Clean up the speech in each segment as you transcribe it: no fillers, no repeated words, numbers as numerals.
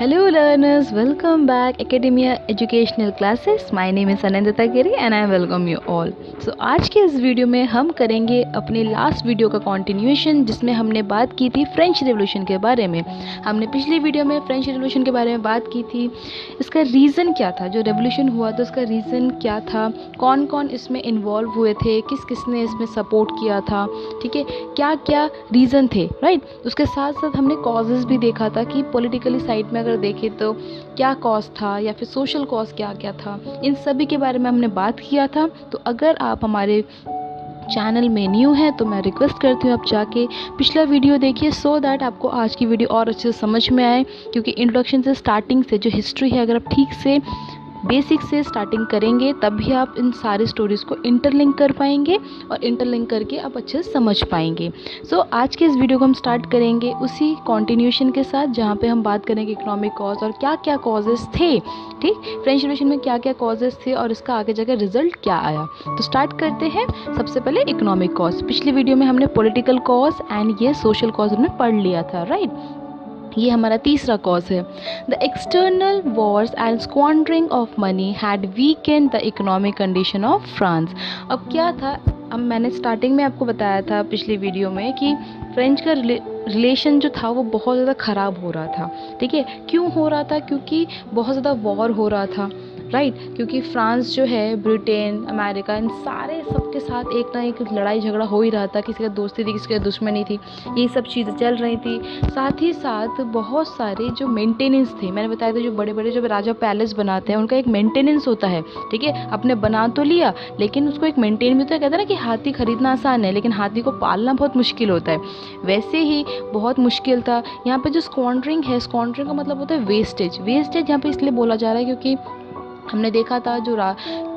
Hello learners, welcome back Academia Educational Classes. My name is Anandita Giri and I welcome you all. So आज के इस video में हम करेंगे अपने लास्ट वीडियो का कंटिन्यूएशन जिसमें हमने बात की थी फ्रेंच रिवॉल्यूशन के बारे में। हमने पिछली वीडियो में फ्रेंच रिवॉल्यूशन के बारे में बात की थी, इसका रीज़न क्या था, जो रेवोल्यूशन हुआ तो उसका रीज़न क्या था, कौन कौन इसमें इन्वॉल्व हुए थे, किस किस ने इसमें सपोर्ट किया था, ठीक है, क्या क्या रीज़न थे, राइट। उसके साथ साथ हमने कॉजेज़ भी देखा था कि पॉलिटिकली साइड में अगर देखें तो क्या कॉज था या फिर सोशल कॉज क्या क्या था, इन सभी के बारे में हमने बात किया था। तो अगर आप हमारे चैनल में न्यू है तो मैं रिक्वेस्ट करती हूँ आप जाके पिछला वीडियो देखिए सो दैट आपको आज की वीडियो और अच्छे से समझ में आए, क्योंकि इंट्रोडक्शन से स्टार्टिंग से जो हिस्ट्री है अगर आप ठीक से बेसिक से स्टार्टिंग करेंगे तभी आप इन सारी स्टोरीज़ को इंटरलिंक कर पाएंगे और इंटरलिंक करके आप अच्छे से समझ पाएंगे। सो आज के इस वीडियो को हम स्टार्ट करेंगे उसी कंटिन्यूएशन के साथ जहाँ पे हम बात करेंगे इकोनॉमिक कॉज और क्या क्या कॉजेज़ थे, ठीक, फ्रेंच रिवॉल्यूशन में क्या क्या कॉजेज़ थे और इसका आगे जाकर रिजल्ट क्या आया। तो स्टार्ट करते हैं। सबसे पहले इकोनॉमिक कॉज। पिछली वीडियो में हमने पॉलिटिकल कॉज एंड ये सोशल कॉज हमने पढ़ लिया था, राइट। ये हमारा तीसरा कॉज है। The external wars and squandering of money had weakened the economic condition of France. अब क्या था, अब मैंने स्टार्टिंग में आपको बताया था पिछली वीडियो में कि फ्रेंच का रिलेशन जो था वो बहुत ज़्यादा ख़राब हो रहा था, ठीक है। क्यों हो रहा था? क्योंकि बहुत ज़्यादा वॉर हो रहा था, राइट। क्योंकि फ्रांस जो है ब्रिटेन, अमेरिका, इन सारे सबके साथ एक ना एक लड़ाई झगड़ा हो ही रहा था, किसी का दोस्ती थी, किसी का दुश्मनी थी, ये सब चीज़ें चल रही थी। साथ ही साथ बहुत सारे जो मेंटेनेंस थे, मैंने बताया था जो बड़े बड़े जो राजा पैलेस बनाते हैं उनका एक मेंटेनेंस होता है, ठीक है। आपने बना तो लिया लेकिन उसको एक मेंटेन भी, तो कहते हैं ना कि हाथी खरीदना आसान है लेकिन हाथी को पालना बहुत मुश्किल होता है, वैसे ही बहुत मुश्किल था यहाँ पे। जो स्क्वांडरिंग है, स्क्वांडरिंग का मतलब होता है वेस्टेज। वेस्टेज यहाँ पे इसलिए बोला जा रहा है क्योंकि हमने देखा था जो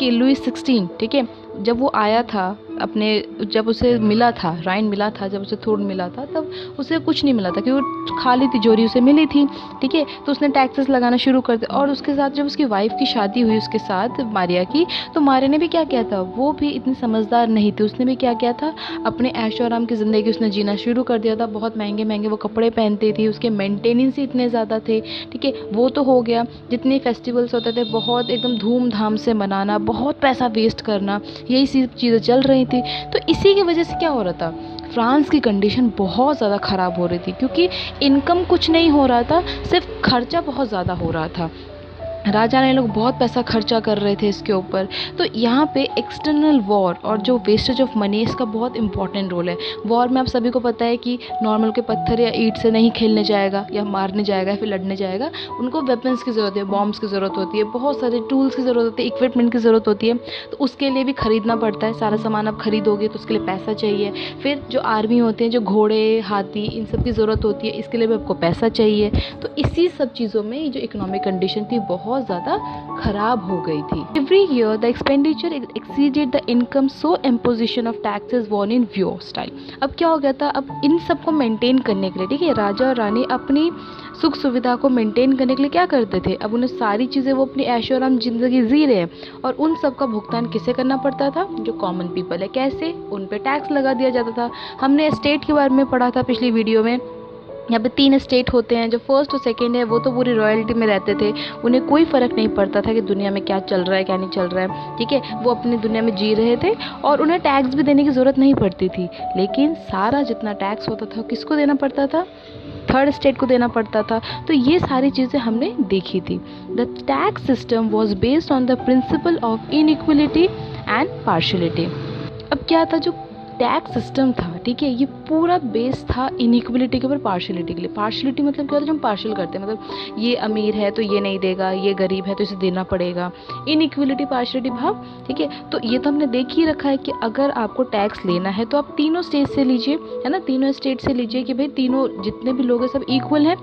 कि लुई 16, ठीक है, जब वो आया था अपने, जब उसे मिला था राइन मिला था, जब उसे थ्रोन मिला था तब उसे कुछ नहीं मिला था क्योंकि खाली तिजोरी उसे मिली थी, ठीक है। तो उसने टैक्सेस लगाना शुरू कर दिया और उसके साथ जब उसकी वाइफ की शादी हुई उसके साथ मारिया की, तो मारिया ने भी क्या किया था, वो भी इतनी समझदार नहीं थी, उसने भी क्या किया था, अपने ऐशो आराम की ज़िंदगी उसने जीना शुरू कर दिया था। बहुत महंगे महंगे वो कपड़े पहनती थी, उसके मेंटेनेंस ही इतने ज़्यादा थे, ठीक है। वो तो हो गया, जितने फेस्टिवल्स होते थे बहुत एकदम धूमधाम से मनाना, बहुत पैसा वेस्ट करना, यही सब चीज़ें चल रही थी। तो इसी की वजह से क्या हो रहा था, फ्रांस की कंडीशन बहुत ज़्यादा ख़राब हो रही थी क्योंकि इनकम कुछ नहीं हो रहा था, सिर्फ खर्चा बहुत ज़्यादा हो रहा था। राजा ने लोग बहुत पैसा खर्चा कर रहे थे इसके ऊपर। तो यहाँ पे एक्सटर्नल वॉर और जो वेस्टेज ऑफ मनी, इसका बहुत इंपॉर्टेंट रोल है। वॉर में आप सभी को पता है कि नॉर्मल के पत्थर या ईंट से नहीं खेलने जाएगा या मारने जाएगा या फिर लड़ने जाएगा, उनको वेपन्स की ज़रूरत है, बॉम्ब्स की ज़रूरत होती है, बहुत सारे टूल्स की ज़रूरत होती है, इक्विपमेंट की ज़रूरत होती है। तो उसके लिए भी ख़रीदना पड़ता है, सारा सामान आप खरीदोगे तो उसके लिए पैसा चाहिए। फिर जो आर्मी होते हैं, जो घोड़े, हाथी, इन सब की ज़रूरत होती है, इसके लिए भी आपको पैसा चाहिए। तो इसी सब चीज़ों में जो इकोनॉमिक कंडीशन थी बहुत ज़्यादा खराब हो गई थी। Every year the expenditure exceeded the income, so imposition of taxes won in व्यो स्टाइल। अब क्या हो गया था, अब इन सबको मेंटेन करने के लिए, ठीक है, राजा और रानी अपनी सुख सुविधा को मेंटेन करने के लिए क्या करते थे, अब उन्हें सारी चीज़ें, वो अपनी ऐशो आराम ज़िंदगी जी रहे हैं और उन सब का भुगतान किसे करना पड़ता था, जो कॉमन पीपल है। कैसे? उन पे टैक्स लगा दिया जाता था। हमने स्टेट के बारे में पढ़ा था पिछली वीडियो में। यहाँ पे 3 स्टेट होते हैं, जो फर्स्ट और सेकंड है वो तो पूरी रॉयल्टी में रहते थे, उन्हें कोई फ़र्क नहीं पड़ता था कि दुनिया में क्या चल रहा है क्या नहीं चल रहा है, ठीक है, वो अपनी दुनिया में जी रहे थे और उन्हें टैक्स भी देने की ज़रूरत नहीं पड़ती थी। लेकिन सारा जितना टैक्स होता था किसको देना पड़ता था, थर्ड स्टेट को देना पड़ता था। तो ये सारी चीज़ें हमने देखी थी। The tax system was based on the principle of inequality and partiality. अब क्या था, जो टैक्स सिस्टम था, ठीक है, ये पूरा बेस था इनइक्वलिटी के ऊपर, पार्शलिटी के लिए। पार्शलिटी मतलब क्या होता है, जो हम पार्शल करते हैं, मतलब ये अमीर है तो ये नहीं देगा, ये गरीब है तो इसे देना पड़ेगा। इनइक्वलिटी, पार्शलिटी भाव, ठीक है। तो ये तो हमने देख ही रखा है कि अगर आपको टैक्स लेना है तो आप तीनों स्टेट से लीजिए, है ना, तीनों स्टेट से लीजिए कि भाई तीनों जितने भी लोग हैं सब इक्वल हैं।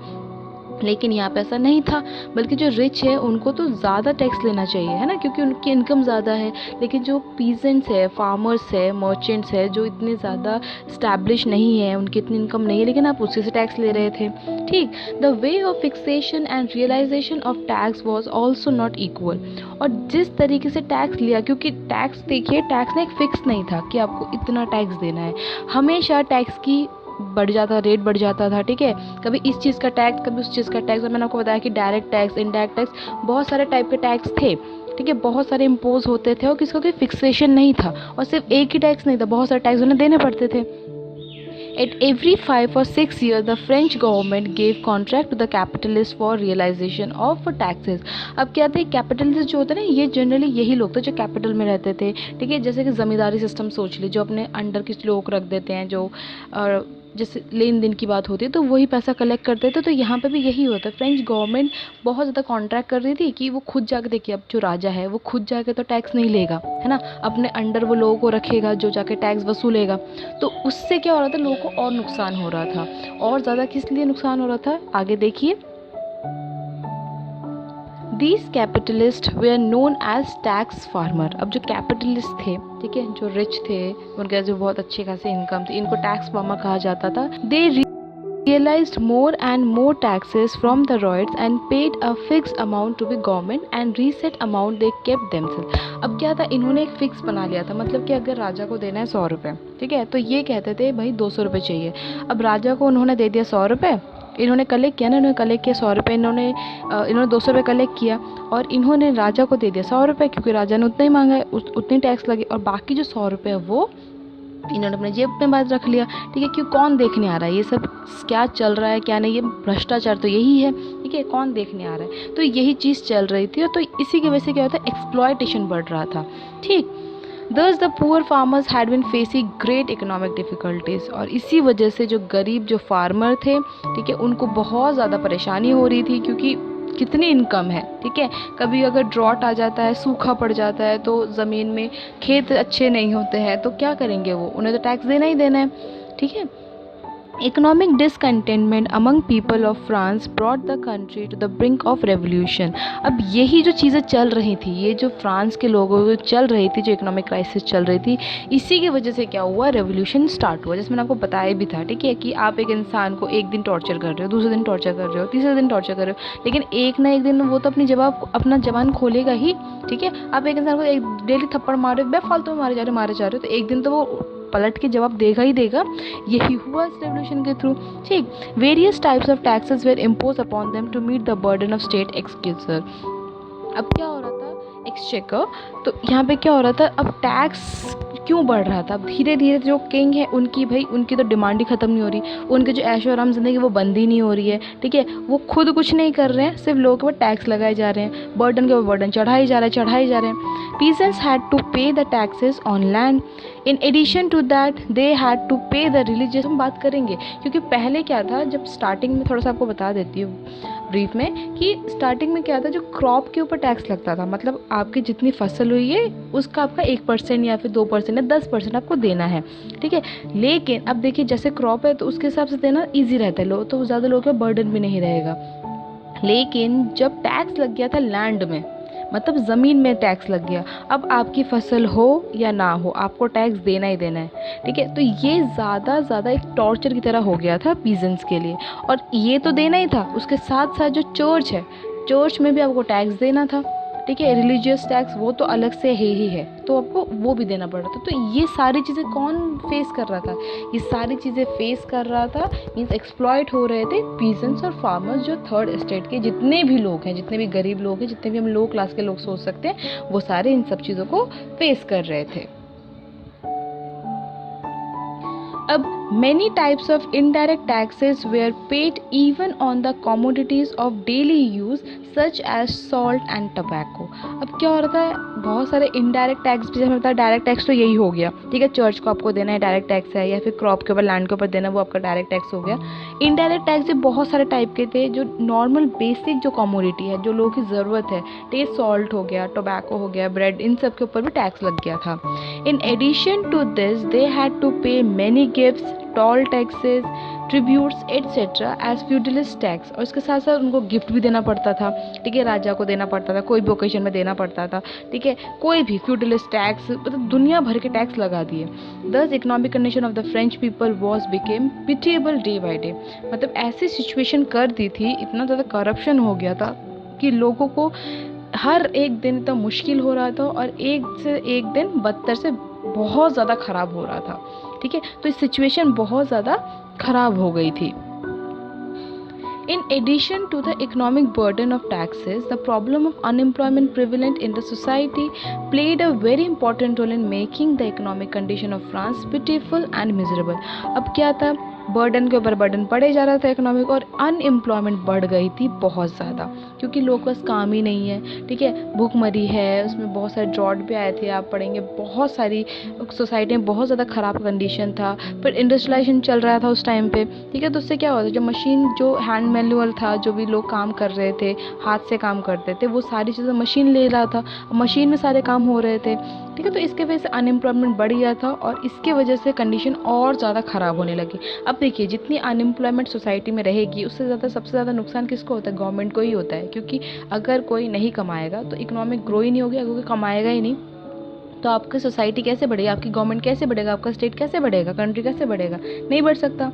लेकिन यहाँ पे ऐसा नहीं था, बल्कि जो रिच है उनको तो ज़्यादा टैक्स लेना चाहिए, है ना, क्योंकि उनकी इनकम ज़्यादा है। लेकिन जो पीजेंट्स है, फार्मर्स है, मर्चेंट्स है, जो इतने ज़्यादा स्टैब्लिश नहीं है, उनकी इतनी इनकम नहीं है, लेकिन आप उसी से टैक्स ले रहे थे, ठीक। The way of fixation and realisation of tax was also not equal. और जिस तरीके से टैक्स लिया, क्योंकि टैक्स देखिए, टैक्स ना एक फिक्स नहीं था कि आपको इतना टैक्स देना है, हमेशा टैक्स की बढ़ जाता, रेट बढ़ जाता था, ठीक है। कभी इस चीज़ का टैक्स, कभी उस चीज़ का टैक्स। और मैंने आपको बताया कि डायरेक्ट टैक्स, इनडायरेक्ट टैक्स, बहुत सारे टाइप के टैक्स थे, ठीक है, बहुत सारे इम्पोज होते थे और किसका कोई फिक्सेशन नहीं था, और सिर्फ एक ही टैक्स नहीं था, बहुत सारे टैक्स उन्हें देने पड़ते थे। At every 5 or 6 years, the French government gave contract to the capitalists for realization of taxes. अब क्या थे, कैपिटलिस्ट जो होते हैं ना, ये जनरली यही लोग थे जो कैपिटल में रहते थे, ठीक है। जैसे कि ज़मींदारी सिस्टम सोच ली, जो अपने अंडर किस लोग रख देते हैं, जो जैसे लेन देन की बात होती है तो वही पैसा कलेक्ट करते थे। तो यहाँ पे भी यही होता है, फ्रेंच गवर्नमेंट बहुत ज़्यादा कॉन्ट्रैक्ट कर रही थी कि वो खुद जाके, देखिए अब जो राजा है वो खुद जाके तो टैक्स नहीं लेगा, है ना, अपने अंडर वो लोगों को रखेगा जो जाके टैक्स वसूलेगा। तो उससे क्या हो रहा था, लोगों को और नुकसान हो रहा था, और ज़्यादा किस लिए नुकसान हो रहा था, आगे देखिए। These capitalists were known as tax farmer. अब जो कैपिटलिस्ट थे, ठीक है, जो रिच थे, उनके जो बहुत अच्छी खासी इनकम थी, इनको टैक्स फार्मर कहा जाता था। They realized more and more taxes from the royals and paid a fixed amount to the government and reset amount they kept themselves. अब क्या था, इन्होंने एक फिक्स बना लिया था, मतलब कि अगर राजा को देना है 100 रुपये, ठीक है, तो ये कहते थे भाई 200 रुपये चाहिए। अब राजा को उन्होंने दे दिया 100 रुपये, इन्होंने कलेक्ट किया ना, इन्होंने कलेक्ट किया 100 रुपये, इन्होंने 200 रुपये कलेक्ट किया और इन्होंने राजा को दे दिया 100 रुपये, क्योंकि राजा ने उतना ही मांगा है, उतनी टैक्स लगी, और बाकी जो 100 रुपये वो इन्होंने अपने जेब में बात रख लिया, ठीक है। क्यों, कौन देखने आ रहा है ये सब, क्या चल रहा है क्या नहीं, ये भ्रष्टाचार तो यही है, ठीक है, कौन देखने आ रहा है। तो यही चीज़ चल रही थी, तो इसी की वजह से क्या होता है, एक्सप्लॉयटेशन बढ़ रहा था, ठीक। Thus the poor farmers had been facing great economic difficulties. और इसी वजह से जो गरीब जो फार्मर थे, ठीक है, उनको बहुत ज़्यादा परेशानी हो रही थी, क्योंकि कितनी इनकम है, ठीक है। कभी अगर ड्रॉट आ जाता है, सूखा पड़ जाता है, तो ज़मीन में खेत अच्छे नहीं होते हैं, तो क्या करेंगे वो, उन्हें तो टैक्स देना ही देना है, ठीक है। Economic discontentment among people of France brought the country to the brink of revolution. अब यही जो चीज़ें चल रही थी, ये जो फ्रांस के लोगों को चल रही थी, जो इकोनॉमिक क्राइसिस चल रही थी, इसी की वजह से क्या हुआ, रेवोल्यूशन स्टार्ट हुआ। जैसे मैंने आपको बताया भी था, ठीक है, कि आप एक इंसान को एक दिन टॉर्चर कर रहे हो, दूसरे दिन टॉर्चर कर रहे हो, तीसरे दिन टॉर्चर कर रहे हो, लेकिन एक ना एक दिन वो तो अपना जबान खोलेगा ही, ठीक है। आप एक इंसान को एक डेली थप्पड़ मारे, बेफालतू मारे जा रहे हो, तो एक दिन तो वो पलट के जवाब देगा ही देगा। यही हुआ इस रेवोल्यूशन के थ्रू, ठीक। Various types of taxes were impose upon them to meet the burden of state exchequer. अब क्या हो रहा था, एक्सचेकर, तो यहाँ पे क्या हो रहा था, अब टैक्स क्यों बढ़ रहा था, अब धीरे धीरे जो किंग है उनकी तो डिमांड ही ख़त्म नहीं हो रही, उनके जो ऐशो आराम ज़िंदगी वो बंद ही नहीं हो रही है, ठीक है। वो खुद कुछ नहीं कर रहे हैं, सिर्फ लोगों के ऊपर टैक्स लगाए जा रहे हैं, बर्डन के ऊपर बर्डन चढ़ाए जा रहे हैं। Peasants had to pay the taxes on land, in addition to that they had to pay the religious. हम बात करेंगे, क्योंकि पहले क्या था, जब स्टार्टिंग में, थोड़ा सा आपको बता देती हूँ ब्रीफ में, कि स्टार्टिंग में क्या था, जो क्रॉप के ऊपर टैक्स लगता था, मतलब आपकी जितनी फसल हुई है उसका आपका 1% या फिर 2% या 10% आपको देना है, ठीक है। लेकिन अब देखिए, जैसे क्रॉप है तो उसके हिसाब से देना ईजी रहता है, लोग तो ज़्यादा लोगों का बर्डन भी नहीं रहेगा। लेकिन जब टैक्स लग गया था लैंड में, मतलब ज़मीन में टैक्स लग गया, अब आपकी फसल हो या ना हो आपको टैक्स देना ही देना है, ठीक है। तो ये ज़्यादा एक टॉर्चर की तरह हो गया था पीजेंट्स के लिए, और ये तो देना ही था, उसके साथ साथ जो चर्च है, चर्च में भी आपको टैक्स देना था, ठीक है। रिलीजियस टैक्स वो तो अलग से ही है, तो आपको वो भी देना पड़ रहा था। तो ये सारी चीज़ें कौन फेस कर रहा था, ये सारी चीज़ें फेस कर रहा था, मीन्स एक्सप्लॉइट हो रहे थे पीजेंट्स और फार्मर्स, जो थर्ड स्टेट के जितने भी लोग हैं, जितने भी गरीब लोग हैं, जितने भी हम लो क्लास के लोग सोच सकते हैं, वो सारे इन सब चीज़ों को फेस कर रहे थे। अब many types of indirect taxes were paid even on the commodities of daily use such as salt and tobacco. अब क्या हो रहा था, बहुत सारे इनडायरेक्ट टैक्स भी, जैसे मतलब डायरेक्ट टैक्स तो यही हो गया, ठीक है, चर्च को आपको देना है डायरेक्ट टैक्स है, या फिर क्रॉप के ऊपर, लैंड के ऊपर देना, वो आपका डायरेक्ट टैक्स हो गया। इनडायरेक्ट टैक्स भी बहुत सारे टाइप के थे, जो नॉर्मल बेसिक जो कमोडिटी है, जो लोगों की ज़रूरत है, ठीक है, सॉल्ट हो गया, टोबैको हो गया, ब्रेड, इन सब के ऊपर भी टैक्स लग गया था। In addition to this they had to pay many gifts, toll taxes, tributes etcetera as feudalist tax. और इसके साथ साथ उनको गिफ्ट भी देना पड़ता था, ठीक है, राजा को देना पड़ता था, कोई भी ओकेजन में देना पड़ता था, ठीक है, कोई भी फ्यूडलिस्ट टैक्स, मतलब दुनिया भर के टैक्स लगा दिए। दस economic condition of the French people was became pitiable day by day. मतलब ऐसी सिचुएशन कर दी थी, इतना ज़्यादा करप्शन हो गया था कि लोगों को हर एक दिन इतना मुश्किल हो रहा था, और एक से एक दिन बदतर से बहुत ज़्यादा ख़राब हो रहा था, ठीक है। तो इस सिचुएशन बहुत ज़्यादा ख़राब हो गई थी। In addition to the economic burden of taxes, the problem of unemployment prevalent in the society played a very important role in making the economic condition of France pitiful and miserable. अब क्या था, burden के ऊपर burden पड़े जा रहा था economic, और अनएम्प्लॉयमेंट बढ़ गई थी बहुत ज़्यादा, क्योंकि लोग पास काम ही नहीं है। ठीक है, भूखमरी है, उसमें बहुत सारे ड्रॉट भी आए थे, आप पढ़ेंगे, बहुत सारी सोसाइटी में बहुत ज़्यादा ख़राब कंडीशन था। फिर इंडस्ट्रियलाइजेशन चल रहा था उस टाइम पे। ठीक है, तो उससे क्या होता, जो मशीन, जो हैंड मैनुअल था, जो भी लोग काम कर रहे थे, हाथ से काम करते थे, वो सारी चीज़ें मशीन ले रहा था, मशीन में सारे काम हो रहे थे। ठीक है, तो इसके वजह से अनएम्प्लॉयमेंट बढ़ गया था, और इसके वजह से कंडीशन और ज़्यादा ख़राब होने लगी। अब देखिए, जितनी अनएम्प्लॉयमेंट सोसाइटी में रहेगी, उससे ज़्यादा, सबसे ज़्यादा नुकसान किसको होता है, गवर्नमेंट को ही होता है, क्योंकि अगर कोई नहीं कमाएगा तो इकोनॉमिक ग्रो ही नहीं होगी, अगर कोई कमाएगा ही नहीं तो आपकी सोसाइटी कैसे बढ़ेगी, आपकी गवर्नमेंट कैसे बढ़ेगा, आपका स्टेट कैसे बढ़ेगा, कंट्री कैसे बढ़ेगा, नहीं बढ़ सकता।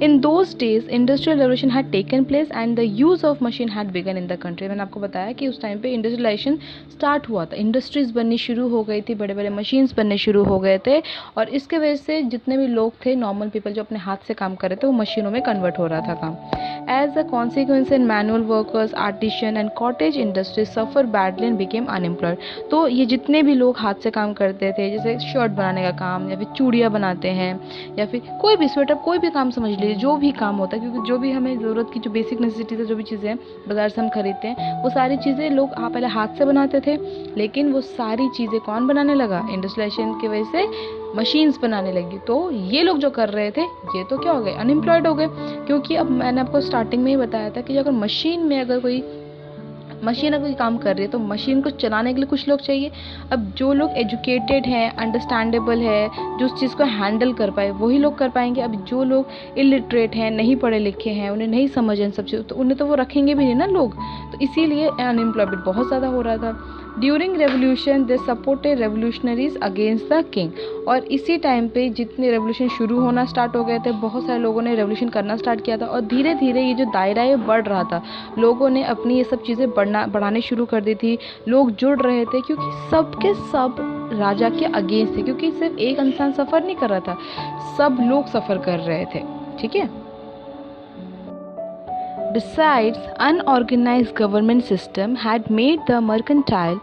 In those days, industrial revolution had taken place and the use of machine had begun in the country. मैंने आपको बताया कि उस टाइम पे इंडस्ट्रियलाइजेशन स्टार्ट हुआ था, इंडस्ट्रीज़ बननी शुरू हो गई थी, बड़े बड़े मशीन्स बनने शुरू हो गए थे, और इसके वजह से जितने भी लोग थे, नॉर्मल पीपल जो अपने हाथ से काम कर रहे थे, वो मशीनों में कन्वर्ट हो रहा था काम। As a consequence, in manual workers, artisan and cottage industries suffer badly and became unemployed. तो ये जितने भी लोग हाथ से काम करते थे, जैसे शर्ट बनाने का काम, या फिर चूड़ियाँ बनाते हैं, या फिर कोई भी स्वेटर, कोई भी काम समझ लीजिए, जो भी काम होता है, क्योंकि जो भी हमें ज़रूरत की, जो बेसिक नेसेसिटीज़ है, जो भी चीज़ें बाज़ार से हम खरीदते हैं, वो सारी चीज़ें लोग पहले हाथ से बनाते थे, लेकिन वो सारी चीज़ें कौन बनाने लगा, इंडस्ट्रियलाइजेशन की वजह से मशीन्स बनाने लगी। तो ये लोग जो कर रहे थे, ये तो क्या हो गए, अनएम्प्लॉयड हो गए, क्योंकि अब मैंने आपको स्टार्टिंग में ही बताया था कि अगर मशीन में, अगर कोई मशीन अगर काम कर रही है, तो मशीन को चलाने के लिए कुछ लोग चाहिए। अब जो लोग एजुकेटेड हैं, अंडरस्टैंडेबल है, जो उस चीज़ को हैंडल कर पाए, वही लोग कर पाएंगे। अब जो लोग इलिटरेट हैं, नहीं पढ़े लिखे हैं, उन्हें नहीं समझ इन सब चीज़, तो उन्हें तो वो रखेंगे भी नहीं ना लोग, तो इसीलिए अनएम्प्लॉयमेंट बहुत ज़्यादा हो रहा था। During revolution they supported revolutionaries against the king, और इसी टाइम पे जितने रेवोल्यूशन शुरू होना स्टार्ट हो गए थे, बहुत सारे लोगों ने रेवोल्यूशन करना स्टार्ट किया था, और धीरे धीरे ये जो दायरा है बढ़ रहा था, लोगों ने अपनी ये सब चीज़ें बढ़ाने शुरू कर दी थी, लोग जुड़ रहे थे, क्योंकि सब के सब राजा के अगेंस्ट थे, क्योंकि सिर्फ एक इंसान सफ़र नहीं कर रहा था, सब लोग सफ़र कर रहे थे। ठीक है, Besides, unorganized government system had made the mercantile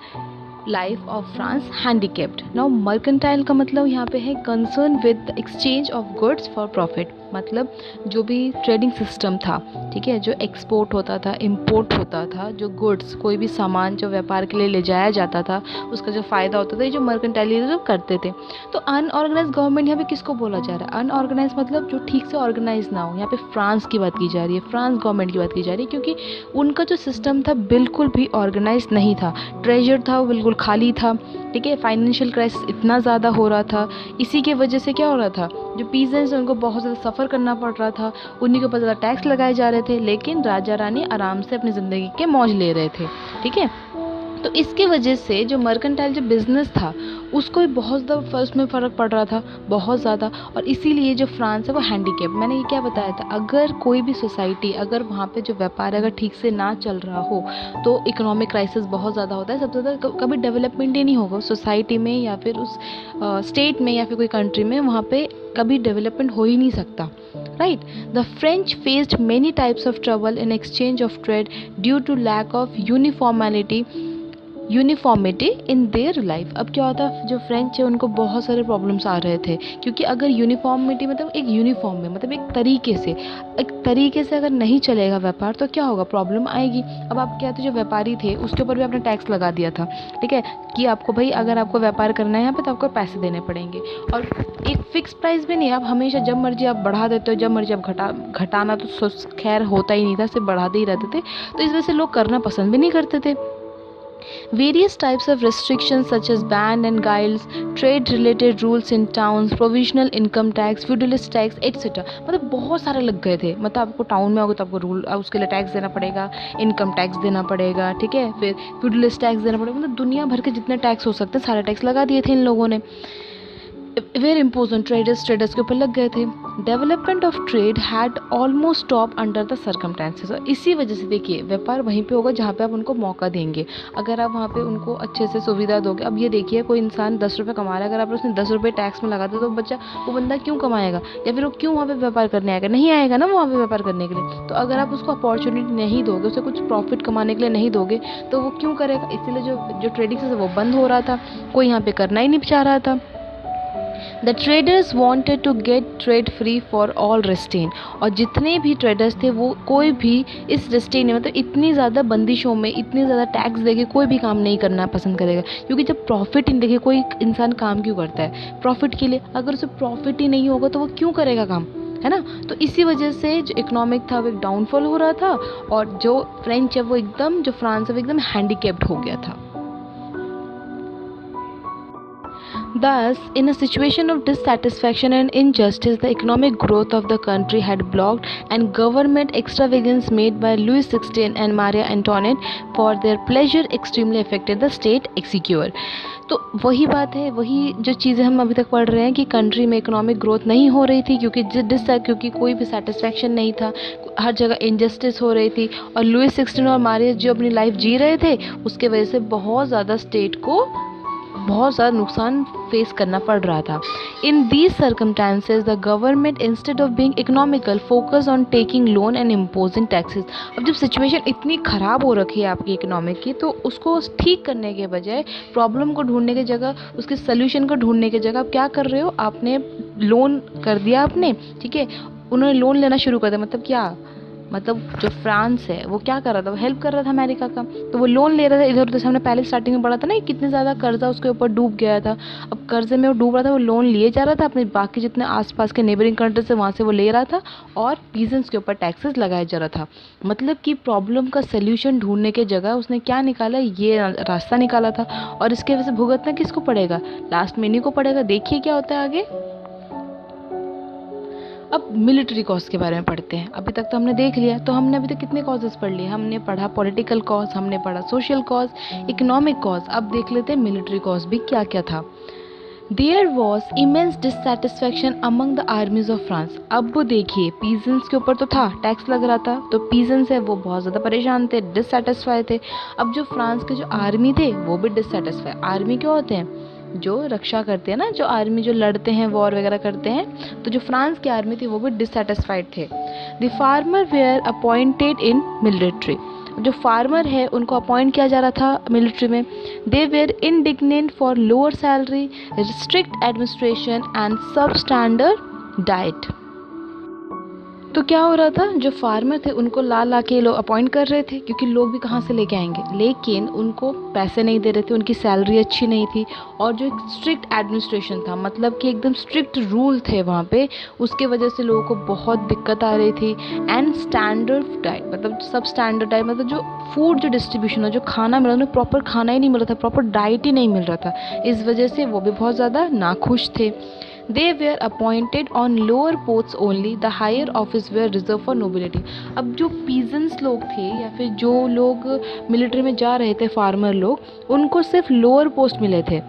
life of France handicapped. Now mercantile का मतलब यहाँ पे है concern with the exchange of goods for profit, मतलब जो भी ट्रेडिंग सिस्टम था, ठीक है, जो एक्सपोर्ट होता था, इंपोर्ट होता था, जो गुड्स, कोई भी सामान जो व्यापार के लिए ले जाया जाता था, उसका जो फ़ायदा होता था, ये जो मर्केंटाइलिज्म करते थे। तो अनऑर्गेनाइज गवर्नमेंट यहाँ पे किसको बोला जा रहा है, अनऑर्गेनाइज मतलब जो ठीक से ऑर्गेनाइज ना हो। यहाँ पे फ्रांस की बात की जा रही है, फ्रांस गवर्नमेंट की बात की जा रही है, क्योंकि उनका जो सिस्टम था बिल्कुल भी ऑर्गेनाइज नहीं था, ट्रेजर था वो बिल्कुल खाली था। ठीक है, फाइनेंशियल क्राइसिस इतना ज़्यादा हो रहा था, इसी के वजह से क्या हो रहा था, जो पीजेंट्स हैं उनको बहुत ज़्यादा सफ़र करना पड़ रहा था, उन्हीं के ऊपर ज़्यादा टैक्स लगाए जा रहे थे, लेकिन राजा रानी आराम से अपनी ज़िंदगी के मौज ले रहे थे। ठीक है, तो इसके वजह से जो मर्केंटाइल जो बिज़नेस था उसको भी बहुत ज़्यादा उसमें फ़र्क पड़ रहा था, बहुत ज़्यादा, और इसीलिए जो फ्रांस है वो हैंडीकेप। मैंने ये क्या बताया था, अगर कोई भी सोसाइटी, अगर वहाँ पे जो व्यापार अगर ठीक से ना चल रहा हो तो इकोनॉमिक क्राइसिस बहुत ज़्यादा होता है, सबसे ज़्यादा कभी डेवलपमेंट ही नहीं होगा सोसाइटी में, या फिर उस स्टेट में, या फिर कोई कंट्री में, वहाँ पर कभी डेवलपमेंट हो ही नहीं सकता। Right, the French faced many types of trouble in exchange of trade due to lack of uniformity in their life. अब क्या होता है, जो फ्रेंच है उनको बहुत सारे प्रॉब्लम्स आ रहे थे, क्योंकि अगर यूनिफॉर्मिटी मतलब एक यूनिफॉर्म में, मतलब एक तरीके से अगर नहीं चलेगा व्यापार, तो क्या होगा, प्रॉब्लम आएगी। अब आप क्या थे, जो व्यापारी थे उसके ऊपर भी आपने टैक्स लगा दिया था, ठीक है, कि आपको भाई अगर आपको व्यापार करना है यहाँ पे तो आपको पैसे देने पड़ेंगे, और एक फिक्स प्राइस भी नहीं, आप हमेशा जब मर्जी आप बढ़ा देते हो, जब मर्जी आप घटाना तो खैर होता ही नहीं था, सिर्फ बढ़ाते ही रहते थे, तो इस वजह से लोग करना पसंद भी नहीं करते थे। Various types of restrictions such as ban and guiles, trade-related rules in towns, provisional income tax, feudalist tax, etc. मतलब बहुत सारे लग गए थे। मतलब आपको टाउन में होगा तो आपको रूल, उसके लिए टैक्स देना पड़ेगा, इनकम टैक्स देना पड़ेगा, ठीक है, फिर फ्यूडलिस्ट टैक्स देना पड़ेगा, मतलब दुनिया भर के जितने टैक्स हो सकते हैं सारे टैक्स लगा दिए थे इन लोगों ने। वेयर इम्पोज ऑन ट्रेडर्स के ऊपर लग गए थे। Development of trade had almost stop under the circumstances. और इसी वजह से देखिए व्यापार वहीं पे होगा जहाँ पे आप उनको मौका देंगे। अगर आप वहाँ पे उनको अच्छे से सुविधा दोगे, अब ये देखिए कोई इंसान 10 रुपये कमा रहा है, अगर आप उसने 10 रुपये टैक्स में लगा दो तो वो बंदा क्यों कमाएगा, या फिर वो क्यों वहाँ पे व्यापार करने आएगा, नहीं आएगा ना वहाँ पे व्यापार करने के लिए। तो अगर आप उसको अपॉर्चुनिटी नहीं दोगे, उसे कुछ प्रॉफिट कमाने के लिए नहीं दोगे, तो वो क्यों करेगा। इसीलिए जो ट्रेडिंग है वो बंद हो रहा था, कोई यहाँ पे करना ही नहीं चाह रहा था। The traders wanted to get trade free for all restraint. और जितने भी ट्रेडर्स थे वो कोई भी इस रेस्टेन में, मतलब इतनी ज़्यादा बंदिशों में, इतनी ज़्यादा टैक्स देके कोई भी काम नहीं करना पसंद करेगा। क्योंकि जब प्रॉफिट ही, देखिए कोई इंसान काम क्यों करता है, प्रॉफिट के लिए। अगर उसे प्रॉफिट ही नहीं होगा तो वो क्यों करेगा काम, है ना। तो इसी वजह से जो इकोनॉमिक था वो एक डाउनफॉल हो रहा था, और जो फ्रेंच है वो एकदम, जो फ्रांस है वो एकदम हैंडीकेप्ड हो गया था। Thus, in a situation of dissatisfaction and injustice, the economic growth of the country had blocked, and government extravagance made by Louis XVI and Maria Antoinette for their pleasure extremely affected the state exchequer. तो वही बात है, वही जो चीज़ें हम अभी तक पढ़ रहे हैं कि कंट्री में इकोनॉमिक ग्रोथ नहीं हो रही थी क्योंकि कोई भी सेटिस्फैक्शन नहीं था, हर जगह इनजस्टिस हो रही थी, और लुइस 16 और मारिया जो अपनी लाइफ जी रहे थे उसके वजह से बहुत ज़्यादा स्टेट को बहुत ज़्यादा नुकसान फेस करना पड़ रहा था। In these circumstances the government instead of being economical focus on taking loan and imposing taxes. अब जब सिचुएशन इतनी ख़राब हो रखी है आपकी इकोनॉमिक की, तो उसको ठीक करने के बजाय, प्रॉब्लम को ढूंढने की जगह, उसके सोल्यूशन को ढूंढने की जगह आप क्या कर रहे हो, आपने लोन कर दिया आपने, ठीक है। उन्होंने लोन लेना शुरू कर दिया, मतलब क्या, मतलब जो फ्रांस है वो क्या कर रहा था, वो हेल्प कर रहा था अमेरिका का, तो वो लोन ले रहा था इधर उधर से। हमने पहले स्टार्टिंग में पढ़ा था ना कितने ज़्यादा कर्जा उसके ऊपर डूब गया था। अब कर्जे में वो डूब रहा था, वो लोन लिए जा रहा था, अपने बाकी जितने आसपास के नेबरिंग कंट्री से वहाँ से वो ले रहा था, और पीजेंट्स के ऊपर टैक्सेस लगाया जा रहा था। मतलब कि प्रॉब्लम का सोल्यूशन ढूंढने के जगह उसने क्या निकाला, ये रास्ता निकाला था, और इसके वजह से भुगतना किसको पड़ेगा, लास्ट में इन्हीं को पड़ेगा। देखिए क्या होता है आगे। अब मिलिट्री कॉज के बारे में पढ़ते हैं। अभी तक तो हमने देख लिया, तो हमने अभी तक कितने कॉजेज़ पढ़ लिए, हमने पढ़ा पॉलिटिकल कॉज, हमने पढ़ा सोशल कॉज, इकोनॉमिक कॉज। अब देख लेते हैं मिलिट्री कॉज भी क्या क्या था। There was immense dissatisfaction among the armies of France. अब वो देखिए पीजेंट्स के ऊपर तो था, टैक्स लग रहा था, तो पीजेंट्स है वो बहुत ज़्यादा परेशान थे, डिससेटिस्फाई थे। अब जो फ्रांस के जो आर्मी थे वो भी डिससेटिस्फाई। आर्मी क्या होते हैं, जो रक्षा करते हैं ना, जो आर्मी जो लड़ते हैं, वॉर वगैरह करते हैं, तो जो फ्रांस की आर्मी थी वो भी डिससेटिस्फाइड थे। The farmer were appointed in military. जो फार्मर है उनको अपॉइंट किया जा रहा था मिलिट्री में। They were indignant for lower salary, strict administration and substandard diet. तो क्या हो रहा था, जो फार्मर थे उनको ला के लोग अपॉइंट कर रहे थे, क्योंकि लोग भी कहाँ से लेके आएंगे, लेकिन उनको पैसे नहीं दे रहे थे, उनकी सैलरी अच्छी नहीं थी, और जो एक स्ट्रिक्ट एडमिनिस्ट्रेशन था, मतलब कि एकदम स्ट्रिक्ट रूल थे वहाँ पे, उसके वजह से लोगों को बहुत दिक्कत आ रही थी। एंड स्टैंडर्ड डाइट, मतलब सब स्टैंडर्ड डाइट, मतलब जो फूड जो डिस्ट्रीब्यूशन है, जो खाना मिल रहा था, उन्हें प्रॉपर खाना ही नहीं मिल रहा था, प्रॉपर डाइट ही नहीं मिल रहा था। इस वजह से वो भी बहुत ज़्यादा नाखुश थे। They were appointed on lower posts only. The higher office were reserved for nobility. अब जो peasants लोग थे या फिर जो लोग मिलिट्री में जा रहे थे, फार्मर लोग, उनको सिर्फ लोअर पोस्ट मिले थे,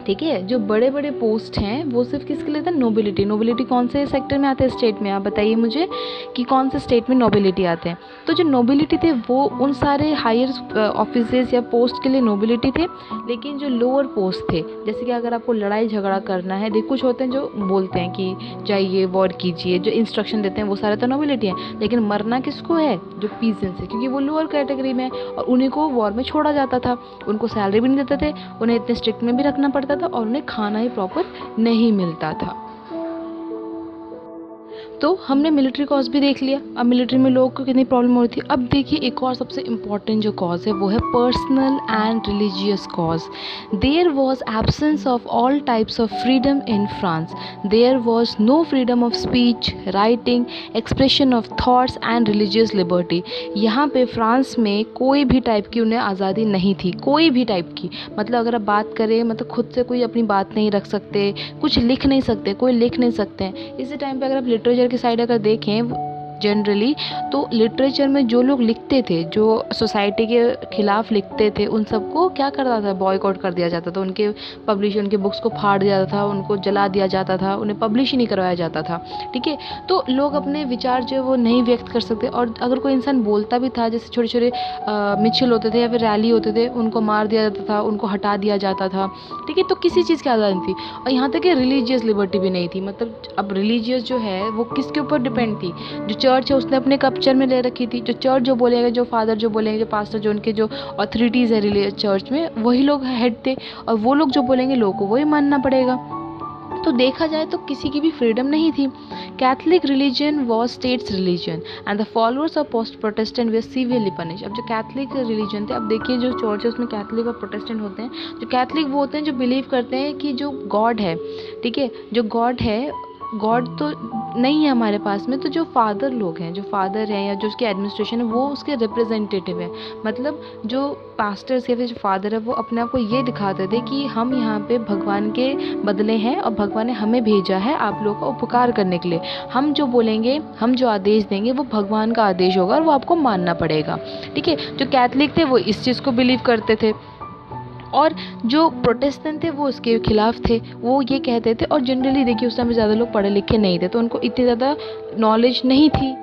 ठीक है। जो बड़े बड़े पोस्ट हैं वो सिर्फ किसके लिए था, नोबिलिटी। नोबिलिटी कौन से सेक्टर में आते हैं, स्टेट में। आप बताइए मुझे कि कौन से स्टेट में नोबिलिटी आते हैं। तो जो नोबिलिटी थे वो उन सारे हायर ऑफिसेज या पोस्ट के लिए नोबिलिटी थे, लेकिन जो लोअर पोस्ट थे, जैसे कि अगर आपको लड़ाई झगड़ा करना है, देख कुछ होते हैं जो बोलते हैं कि जाइए वॉर कीजिए, जो इंस्ट्रक्शन देते हैं वो सारे तो नोबिलिटी हैं, लेकिन मरना किसको है, जो पीजेंट्स है, क्योंकि वो लोअर कैटेगरी में, और उन्हीं को वॉर में छोड़ा जाता था। उनको सैलरी भी नहीं देते थे, उन्हें इतने स्ट्रिक्ट में भी रखना पड़ता था, और उन्हें खाना ही प्रॉपर नहीं मिलता था। तो हमने मिलिट्री कॉज भी देख लिया। अब मिलिट्री में लोगों को कितनी प्रॉब्लम हो रही थी। अब देखिए एक और सबसे इम्पॉर्टेंट जो कॉज है वो है personal and religious cause. There was absence of all types of freedom in France. There was no freedom of speech, writing, expression of thoughts and religious liberty. यहाँ पे फ्रांस में कोई भी टाइप की उन्हें आज़ादी नहीं थी, कोई भी टाइप की। मतलब अगर आप बात करें, मतलब खुद से कोई अपनी बात नहीं रख सकते, कुछ लिख नहीं सकते, कोई लिख नहीं सकते हैं। इसी टाइम पे अगर आप लिटरेचर की साइड अगर देखें, जनरली। तो लिटरेचर में जो लोग लिखते थे, जो सोसाइटी के खिलाफ लिखते थे, उन सबको क्या करता था, बॉयकॉट कर दिया जाता था। उनके पब्लिश उनके बुक्स को फाड़ दिया जाता था, उनको जला दिया जाता था, उन्हें पब्लिश ही नहीं करवाया जाता था। ठीक है, तो लोग अपने विचार जो है वो नहीं व्यक्त कर सकते। और अगर कोई इंसान बोलता भी था, जैसे छोटे छोटे मिছিল होते थे या फिर रैली होते थे, उनको मार दिया जाता था, उनको हटा दिया जाता था। ठीक है, तो किसी चीज़ की आज़ादी नहीं थी। और यहाँ तक कि रिलीजियस लिबर्टी भी नहीं थी। मतलब अब रिलीजियस जो है वो किसके ऊपर डिपेंड थी, जो चर्च है उसने अपने कल्चर में ले रखी थी। जो चर्च जो बोलेगा, जो फादर जो बोलेंगे, जो पास्टर जो उनके जो अथॉरिटीज़ है रिलीजियस चर्च में, वही लोग हेड थे, और वो लोग जो बोलेंगे लोगों को वही मानना पड़ेगा। तो देखा जाए तो किसी की भी फ्रीडम नहीं थी। Catholic religion was states religion and the followers of post Protestant way severely punish. अब जो कैथलिक रिलीजन थे, अब देखिए जो चर्च है उसमें कैथलिक और प्रोटेस्टेंट होते हैं। जो कैथलिक वो होते हैं जो बिलीव करते हैं कि जो गॉड है, ठीक है, जो गॉड है, गॉड तो नहीं है हमारे पास में, तो जो फादर लोग हैं, जो फादर हैं या जो उसके एडमिनिस्ट्रेशन है, वो उसके रिप्रेजेंटेटिव है। मतलब जो पास्टर्स या फिर जो फादर है वो अपने आप को ये दिखाते थे कि हम यहाँ पे भगवान के बदले हैं और भगवान ने हमें भेजा है आप लोगों का उपकार करने के लिए। हम जो बोलेंगे, हम जो आदेश देंगे वो भगवान का आदेश होगा और वो आपको मानना पड़ेगा। ठीक है, जो कैथलिक थे वो इस चीज़ को बिलीव करते थे, और जो प्रोटेस्टेंट थे वो उसके खिलाफ थे। वो ये कहते थे, और जनरली देखिए उस समय ज़्यादा लोग पढ़े लिखे नहीं थे, तो उनको इतनी ज़्यादा नॉलेज नहीं थी।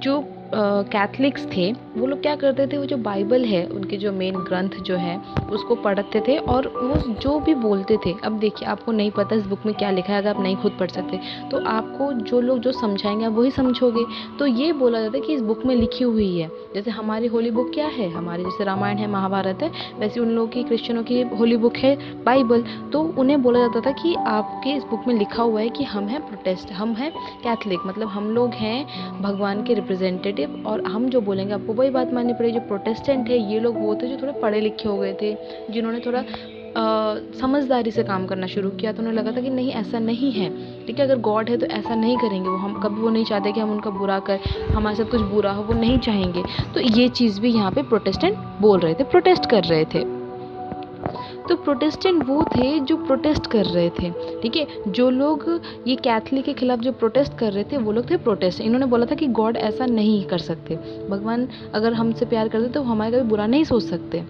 जो कैथलिक्स थे वो लोग क्या करते थे, वो जो बाइबल है, उनके जो मेन ग्रंथ जो है उसको पढ़ते थे, और वो जो भी बोलते थे। अब देखिए आपको नहीं पता इस बुक में क्या लिखा है, अगर आप नहीं खुद पढ़ सकते तो आपको जो लोग जो समझाएंगे आप वही समझोगे। तो ये बोला जाता है कि इस बुक में लिखी हुई है। जैसे हमारी होली बुक क्या है, हमारी जैसे रामायण है, महाभारत है, वैसे उन लोगों की, क्रिश्चियनों की होली बुक है बाइबल। तो उन्हें बोला जाता था कि आपके इस बुक में लिखा हुआ है कि हम हैं प्रोटेस्ट, हम हैं कैथलिक, मतलब हम लोग हैं भगवान के रिप्रेजेंटेटिव, और हम जो बोलेंगे आपको वही बात माननी पड़ेगी। जो प्रोटेस्टेंट है ये लोग वो थे जो थोड़े पढ़े लिखे हो गए थे, जिन्होंने थोड़ा समझदारी से काम करना शुरू किया। तो उन्हें लगा था कि नहीं ऐसा नहीं है, ठीक है, अगर गॉड है तो ऐसा नहीं करेंगे वो, हम कभी वो नहीं चाहते कि हम उनका बुरा कर, हमारे साथ कुछ बुरा हो, वो नहीं चाहेंगे। तो ये चीज़ भी यहाँ पे प्रोटेस्टेंट बोल रहे थे, प्रोटेस्ट कर रहे थे। तो प्रोटेस्टेंट वो थे जो प्रोटेस्ट कर रहे थे। ठीक है, जो लोग ये कैथलिक के खिलाफ जो प्रोटेस्ट कर रहे थे वो लोग थे प्रोटेस्ट। इन्होंने बोला था कि गॉड ऐसा नहीं कर सकते, भगवान अगर हमसे प्यार करते तो हमारे कभी बुरा नहीं सोच सकते।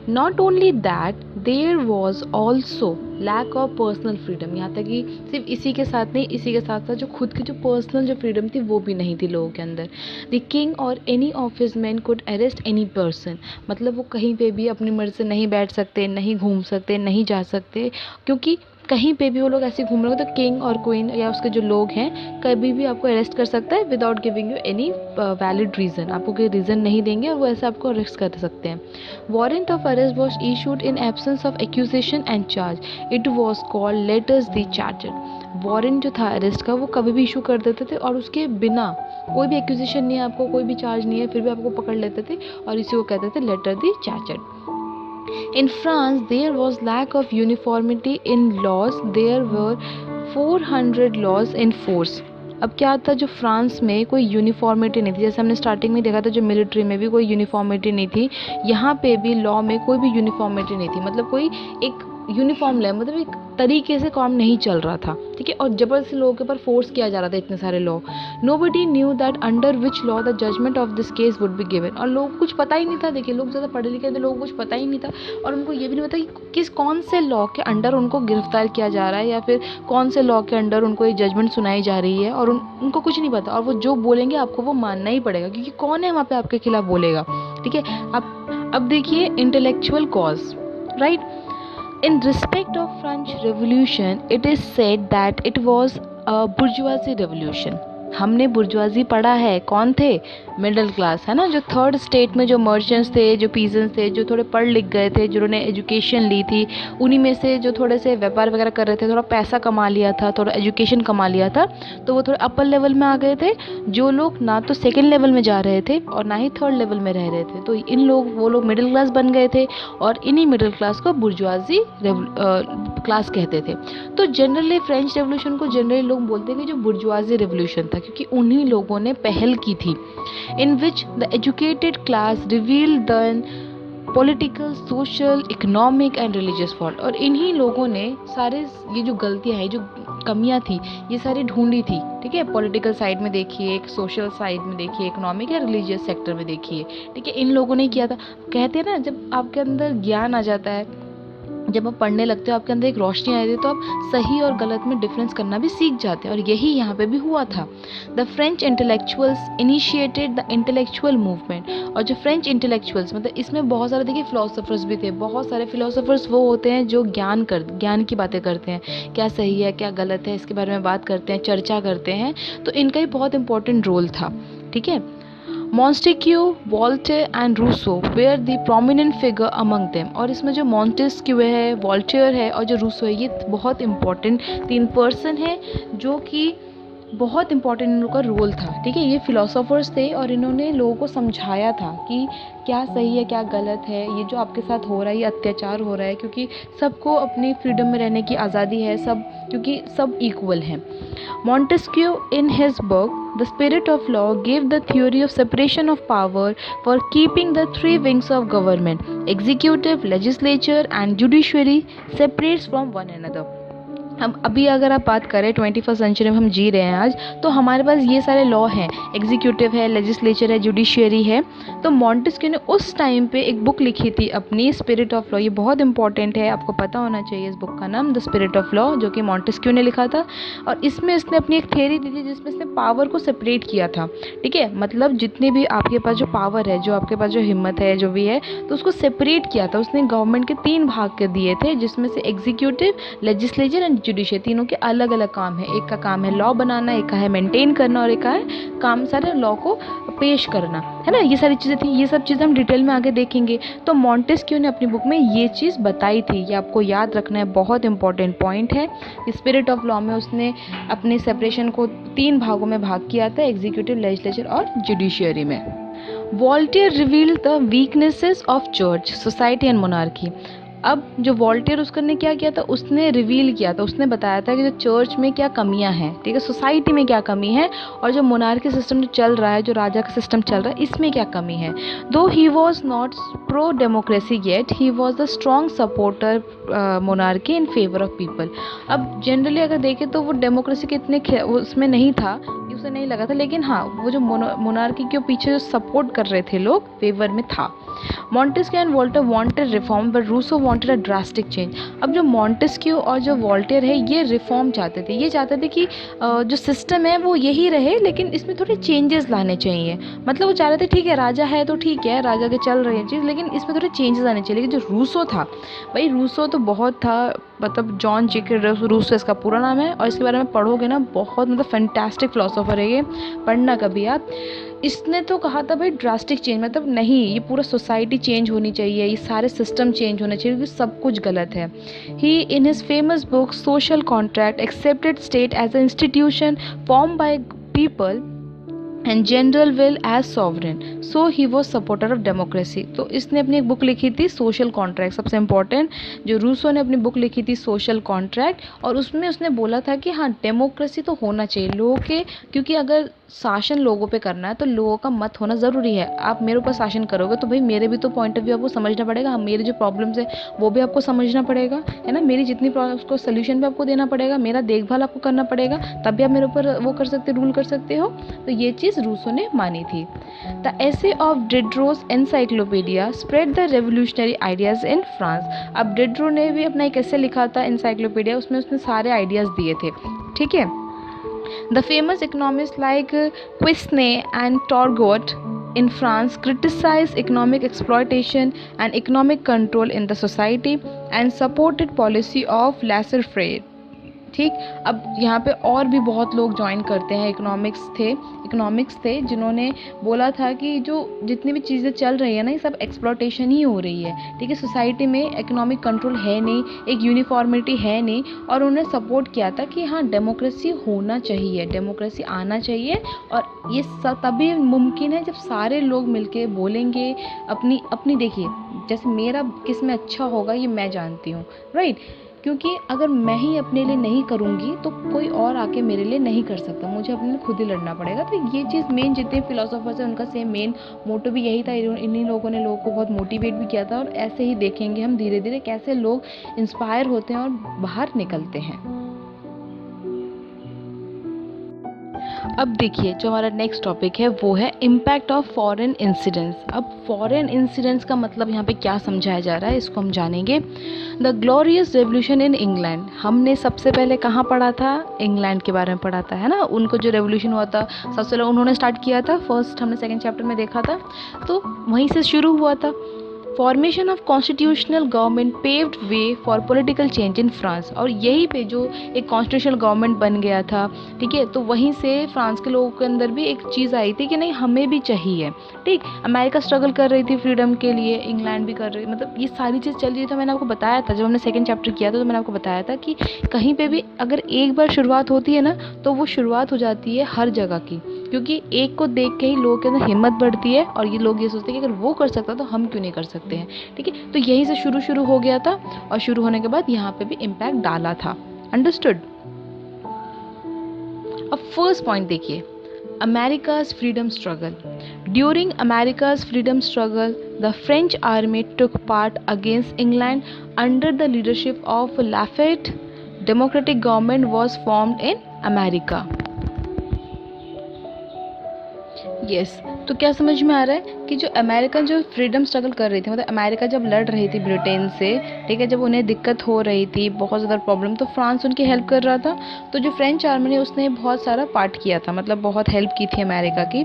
Not only that, there was also lack of personal freedom. यहाँ तक कि सिर्फ इसी के साथ नहीं, इसी के साथ साथ जो खुद की जो पर्सनल जो फ्रीडम थी वो भी नहीं थी लोगों के अंदर। द किंग और any of his man could arrest any person. मतलब वो कहीं पे भी अपनी मर्जी से नहीं बैठ सकते, नहीं घूम सकते, नहीं जा सकते, क्योंकि कहीं पे भी वो लोग ऐसे घूम रहे हो तो किंग और क्वीन या उसके जो लोग हैं कभी भी आपको अरेस्ट कर सकता है without giving you any valid reason. आपको कोई रीज़न नहीं देंगे और वो ऐसे आपको अरेस्ट कर सकते हैं। Warrant of arrest was issued in absence of accusation and charge. It was called letters the charger. Warrant जो था अरेस्ट का वो कभी भी इशू कर देते थे, और उसके बिना कोई भी एक्यूजेशन नहीं है, आपको कोई भी चार्ज नहीं है, फिर भी आपको पकड़ लेते थे, और इसी को कहते थे letter the charger. In France, there was lack of uniformity in laws. There were 400 laws in force. अब क्या था, जो फ्रांस में कोई यूनिफॉर्मिटी नहीं थी। जैसे हमने स्टार्टिंग में देखा था जो मिलिट्री में भी कोई यूनिफॉर्मिटी नहीं थी, यहाँ पे भी लॉ में कोई भी यूनिफॉर्मिटी नहीं थी। मतलब कोई एक यूनिफॉर्म लॉ, मतलब एक तरीके से काम नहीं चल रहा था। ठीक है, और ज़बरदस्ती लोगों के ऊपर फोर्स किया जा रहा था इतने सारे law. Nobody knew that under which law the judgement of this case would be given. और लोगों को कुछ पता ही नहीं था। देखिए लोग ज़्यादा पढ़े लिखे थे, लोगों को कुछ पता ही नहीं था, और उनको ये भी नहीं पता कि कौन से लॉ के अंडर उनको गिरफ्तार किया जा रहा है, या फिर कौन से लॉ के अंडर उनको ये जजमेंट सुनाई जा रही है, और उनको कुछ नहीं पता। और वो जो बोलेंगे आपको वो मानना ही पड़ेगा, क्योंकि कौन है वहाँ पे आपके खिलाफ बोलेगा। ठीक है, अब देखिए intellectual cause, right. In respect of French Revolution, it is said that it was a bourgeoisie revolution. हमने बुर्जुआजी पढ़ा है, कौन थे, मिडिल क्लास, है ना, जो थर्ड स्टेट में जो मर्चेंट्स थे, जो पीजेंट्स थे, जो थोड़े पढ़ लिख गए थे, जिन्होंने एजुकेशन ली थी, उन्हीं में से जो थोड़े से व्यापार वगैरह कर रहे थे, थोड़ा पैसा कमा लिया था, थोड़ा एजुकेशन कमा लिया था, तो वो थोड़े अपर लेवल में आ गए थे। जो लोग ना तो सेकेंड लेवल में जा रहे थे और ना ही थर्ड लेवल में रह रहे थे, तो वो लोग मिडिल क्लास बन गए थे, और इन्हीं मिडिल क्लास को बुर्जुआजी क्लास कहते थे। तो जनरली फ्रेंच रेवोल्यूशन को जनरली लोग बोलते हैं कि जो बुर्जुआजी रेवोल्यूशन था, क्योंकि उन्हीं लोगों ने पहल की थी। In which the educated class reveal the political, social, economic and religious fault. और इन्हीं लोगों ने सारे ये जो गलतियाँ हैं, जो कमियां थी ये सारी ढूंढी थी। ठीक है, पॉलिटिकल साइड में देखिए, सोशल साइड में देखिए, इकोनॉमिक या रिलीजियस सेक्टर में देखिए। ठीक है, इन लोगों ने किया था। कहते हैं ना, जब आपके अंदर ज्ञान आ जाता है, जब आप पढ़ने लगते हो, आपके अंदर एक रोशनी आ जाती है, तो आप सही और गलत में डिफरेंस करना भी सीख जाते हैं। और यही यहाँ पे भी हुआ था। The French intellectuals initiated the intellectual movement. और जो फ्रेंच इंटेलेक्चुअल्स, मतलब इसमें बहुत सारे देखिए फिलोसोफर्स भी थे। बहुत सारे फिलोसोफर्स वो होते हैं जो ज्ञान की बातें करते हैं, क्या सही है क्या गलत है इसके बारे में बात करते हैं, चर्चा करते हैं। तो इनका ही बहुत इंपॉर्टेंट रोल था। ठीक है, Montesquieu, Voltaire and Rousseau were the prominent figure among them. और इसमें जो मॉन्टेस्क्यू है, वॉल्टेयर है और जो रूसो है, ये बहुत इंपॉर्टेंट 3 पर्सन है जो कि बहुत इंपॉर्टेंट इन लोगों का रोल था। ठीक है, ये फिलोसोफर्स थे और इन्होंने लोगों को समझाया था कि क्या सही है क्या गलत है, ये जो आपके साथ हो रहा है ये अत्याचार हो रहा है, क्योंकि सबको अपनी फ्रीडम में रहने की आज़ादी है, सब क्योंकि सब इक्वल हैं। Montesquieu, in his book The Spirit of Law, gave the theory of separation of power for keeping the 3 wings of government, executive, legislature and judiciary, separates from one another. हम अभी अगर आप बात करें 21st सेंचुरी में हम जी रहे हैं आज, तो हमारे पास ये सारे लॉ हैं, एग्जीक्यूटिव है, लेजिस्लेचर है, जुडिशियरी है। तो मॉन्टेस्क्यू ने उस टाइम पे एक बुक लिखी थी अपनी, स्पिरिट ऑफ लॉ। ये बहुत इंपॉर्टेंट है, आपको पता होना चाहिए इस बुक का नाम, द स्पिरिट ऑफ लॉ, जो कि मॉन्टेस्क्यू ने लिखा था। और इसमें इसने अपनी एक थ्योरी दी थी जिसमें इसने पावर को सेपरेट किया था। ठीक है, मतलब जितने भी आपके पास जो पावर है, जो आपके पास जो हिम्मत है, जो भी है, तो उसको सेपरेट किया था उसने। गवर्नमेंट के 3 भाग कर दिए थे, जिसमें से एग्जीक्यूटिव, लेजिस्लेचर एंड जुडिशियरी, तीनों के अलग अलग काम है। एक का काम है लॉ बनाना, एक का है मेंटेन करना, और एक का है काम सारे लॉ को पेश करना, है ना। ये सारी चीज़ें थी, ये सब चीज़ें हम डिटेल में आगे देखेंगे। तो मॉन्टेस्क्यू ने अपनी बुक में ये चीज़ बताई थी, ये आपको याद रखना है, बहुत इंपॉर्टेंट पॉइंट है। स्पिरिट ऑफ लॉ में उसने अपने सेपरेशन को 3 भागों में भाग किया था, एग्जीक्यूटिव, लेजिस्लेचर और जुडिशियरी में। Voltaire revealed the weaknesses of church, society and monarchy. अब जो वॉल्टेयर उसने क्या किया था, उसने रिवील किया था, उसने बताया था कि जो चर्च में क्या कमियां हैं, ठीक है, सोसाइटी में क्या कमी है, और जो मोनार्की सिस्टम जो चल रहा है, जो राजा का सिस्टम चल रहा है, इसमें क्या कमी है। दो he was not pro democracy yet, he was the strong supporter monarchy in favour of people. अब जनरली अगर देखें तो वो डेमोक्रेसी के इतने उसमें नहीं था, उसे नहीं लगा था, लेकिन हाँ, वो जो मोनार्की के पीछे जो सपोर्ट कर रहे थे लोग, फेवर में था। Montesquieu and Voltaire wanted reform but Rousseau wanted a drastic change. अब जो मॉन्टेस्क्यू और जो वॉल्टेयर है, ये रिफॉर्म चाहते थे, ये चाहते थे कि जो सिस्टम है वो यही रहे, लेकिन इसमें थोड़े चेंजेस लाने चाहिए। मतलब वो चाह रहे थे ठीक है, राजा है तो ठीक है, राजा के चल रही है चीज़, लेकिन इसमें थोड़े चेंजेस आने चाहिए। लेकिन जो रूसो था, भाई रूसो तो बहुत था, मतलब जॉन जेकब रूसो इसका पूरा नाम है, और इसके बारे में पढ़ोगे ना, बहुत मतलब फैंटास्टिक फिलोसोफर है ये, पढ़ना कभी आप। इसने तो कहा था भाई ड्रास्टिक चेंज, मतलब नहीं, ये पूरा सोसाइटी चेंज होनी चाहिए, ये सारे सिस्टम चेंज होने चाहिए, क्योंकि सब कुछ गलत है। He in his famous book social contract accepted state as a institution form by people and general will as sovereign, so he was supporter of democracy. तो इसने अपनी एक बुक लिखी थी सोशल कॉन्ट्रैक्ट, सबसे इम्पॉर्टेंट, जो रूसो ने अपनी बुक लिखी थी सोशल कॉन्ट्रैक्ट, और उसमें उसने बोला था कि हाँ, डेमोक्रेसी तो होना चाहिए लोगों के, क्योंकि अगर शासन लोगों पे करना है तो लोगों का मत होना ज़रूरी है। आप मेरे ऊपर शासन करोगे तो भाई मेरे भी तो पॉइंट ऑफ व्यू आपको समझना पड़ेगा, मेरे जो प्रॉब्लम्स है वो भी आपको समझना पड़ेगा, है ना, मेरी जितनी प्रॉब्लम्स को सोल्यूशन भी आपको देना पड़ेगा, मेरा देखभाल आपको करना पड़ेगा, तभी आप मेरे ऊपर वो कर सकते, रूल कर सकते हो। तो ये चीज़ रूसो ने मानी थी। The essay of Diderot's encyclopaedia spread the revolutionary ideas in France. अब डिड्रो ने भी अपना एक ऐसे लिखा था एनसाइक्लोपीडिया, उसमें उसने सारे आइडियाज़ दिए थे। ठीक है, the famous economists like Quesnay and Turgot in France criticized economic exploitation and economic control in the society and supported policy of laissez-faire। ठीक, अब यहाँ पे और भी बहुत लोग ज्वाइन करते हैं, इकोनॉमिक्स थे जिन्होंने बोला था कि जो जितनी भी चीज़ें चल रही है ना, ये सब एक्सप्लॉयटेशन ही हो रही है। ठीक है, सोसाइटी में इकोनॉमिक कंट्रोल है नहीं, एक यूनिफॉर्मिटी है नहीं, और उन्होंने सपोर्ट किया था कि हाँ, डेमोक्रेसी होना चाहिए, डेमोक्रेसी आना चाहिए, और ये तभी मुमकिन है जब सारे लोग मिलके बोलेंगे अपनी अपनी। देखिए, जैसे मेरा किस में अच्छा होगा ये मैं जानती हूँ, राइट, क्योंकि अगर मैं ही अपने लिए नहीं करूँगी तो कोई और आके मेरे लिए नहीं कर सकता, मुझे अपने लिए खुद ही लड़ना पड़ेगा। तो ये चीज़ मेन, जितने फिलोसोफर्स हैं उनका सेम मेन मोटो भी यही था, इन्हीं लोगों ने लोगों को बहुत मोटिवेट भी किया था। और ऐसे ही देखेंगे हम धीरे धीरे कैसे लोग इंस्पायर होते हैं और बाहर निकलते हैं। अब देखिए जो हमारा नेक्स्ट टॉपिक है वो है इम्पैक्ट ऑफ फॉरेन इंसिडेंट्स। अब फॉरेन इंसिडेंट्स का मतलब यहाँ पे क्या समझाया जा रहा है इसको हम जानेंगे। The glorious revolution in England, हमने सबसे पहले कहाँ पढ़ा था? इंग्लैंड के बारे में पढ़ा था, है ना। उनको जो रेवोल्यूशन हुआ था सबसे पहले उन्होंने स्टार्ट किया था, फर्स्ट हमने सेकेंड चैप्टर में देखा था, तो वहीं से शुरू हुआ था। Formation of constitutional government paved way for political change in France, और यहीं पे जो एक कॉन्स्टिट्यूशनल गवर्नमेंट बन गया था, ठीक है, तो वहीं से फ्रांस के लोगों के अंदर भी एक चीज़ आई थी कि नहीं हमें भी चाहिए, ठीक। अमेरिका स्ट्रगल कर रही थी फ्रीडम के लिए, इंग्लैंड भी कर रही, मतलब ये सारी चीज़ चल रही थी। तो मैंने आपको बताया था जब हमने सेकेंड चैप्टर किया था, तो मैंने आपको बताया था कि कहीं पर भी अगर एक बार शुरुआत होती है ना, तो वो शुरुआत हो जाती है हर जगह की, क्योंकि एक को देख के ही लोगों के अंदर हिम्मत बढ़ती है और ये लोग ये सोचते हैं कि अगर वो कर सकता तो हम क्यों नहीं कर सकते हैं, ठीक है। तो यहीं से शुरू हो गया था और शुरू होने के बाद यहाँ पे भी इम्पैक्ट डाला था। अंडरस्टूड। अब फर्स्ट पॉइंट देखिए, America's freedom struggle. During America's freedom struggle the French army took part against England under the leadership of Lafayette. Democratic government was formed in America. Yes, तो क्या समझ में आ रहा है कि जो अमेरिकन जो फ्रीडम स्ट्रगल कर रही थी, मतलब अमेरिका जब लड़ रही थी ब्रिटेन से, ठीक है, जब उन्हें दिक्कत हो रही थी, बहुत ज़्यादा प्रॉब्लम, तो फ्रांस उनकी हेल्प कर रहा था। तो जो फ्रेंच आर्मी ने उसने बहुत सारा पार्ट किया था, मतलब बहुत हेल्प की थी अमेरिका की,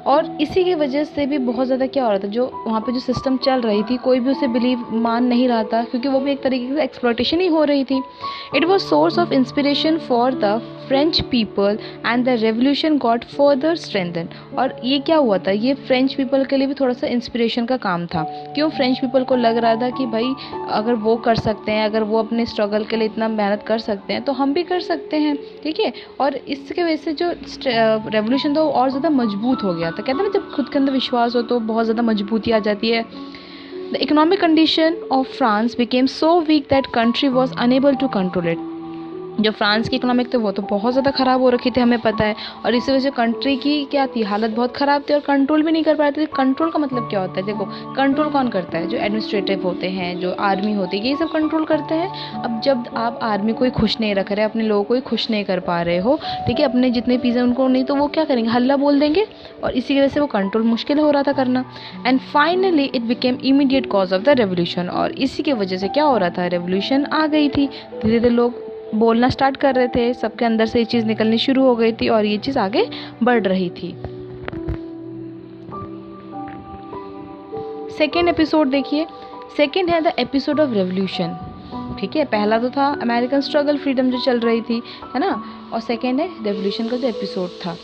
और इसी की वजह से भी बहुत ज़्यादा क्या हो रहा था, जो वहाँ पे जो सिस्टम चल रही थी कोई भी उसे बिलीव मान नहीं रहा था, क्योंकि वो भी एक तरीके से एक्सप्लॉयटेशन ही हो रही थी। It was source of inspiration for the French people and the revolution got further strengthen. और ये क्या हुआ था, ये फ्रेंच पीपल के लिए भी थोड़ा सा इंस्पिरेशन का काम था। क्यों? फ्रेंच पीपल को लग रहा था कि भाई अगर वो कर सकते हैं, अगर वो अपने स्ट्रगल के लिए इतना मेहनत कर सकते हैं तो हम भी कर सकते हैं, ठीक है। और इसके वजह से जो रेवोल्यूशन था वो और ज़्यादा मजबूत हो गया था। कहते हैं ना, जब खुद के अंदर विश्वास हो तो बहुत ज़्यादा मजबूती आ जाती है। The economic condition of France became so weak that country was unable to control it. जो फ्रांस की इकोनॉमिक थी वो तो बहुत ज़्यादा ख़राब हो रखी थी, हमें पता है, और इसी वजह से कंट्री की क्या थी, हालत बहुत ख़राब थी और कंट्रोल भी नहीं कर पा रहे थे। कंट्रोल का मतलब क्या होता है? देखो, कंट्रोल कौन करता है? जो एडमिनिस्ट्रेटिव होते हैं, जो आर्मी होती है, ये सब कंट्रोल करते हैं। अब जब आप आर्मी को ही खुश नहीं रख रहे, अपने लोगों को ही खुश नहीं कर पा रहे हो, ठीक है, अपने जितने पीस हैं उनको नहीं, तो वो क्या करेंगे? हल्ला बोल देंगे, और इसी वजह से वो कंट्रोल मुश्किल हो रहा था करना। And finally it became immediate cause of the revolution, और इसी की वजह से क्या हो रहा था, रेवोल्यूशन आ गई थी। धीरे धीरे लोग बोलना स्टार्ट कर रहे थे, सबके अंदर से ये चीज़ निकलनी शुरू हो गई थी और ये चीज़ आगे बढ़ रही थी। सेकेंड एपिसोड देखिए, सेकेंड है द एपिसोड ऑफ रेवोल्यूशन, ठीक है। पहला तो था अमेरिकन स्ट्रगल फ्रीडम जो चल रही थी, है ना, और सेकेंड है रेवोल्यूशन का जो एपिसोड था।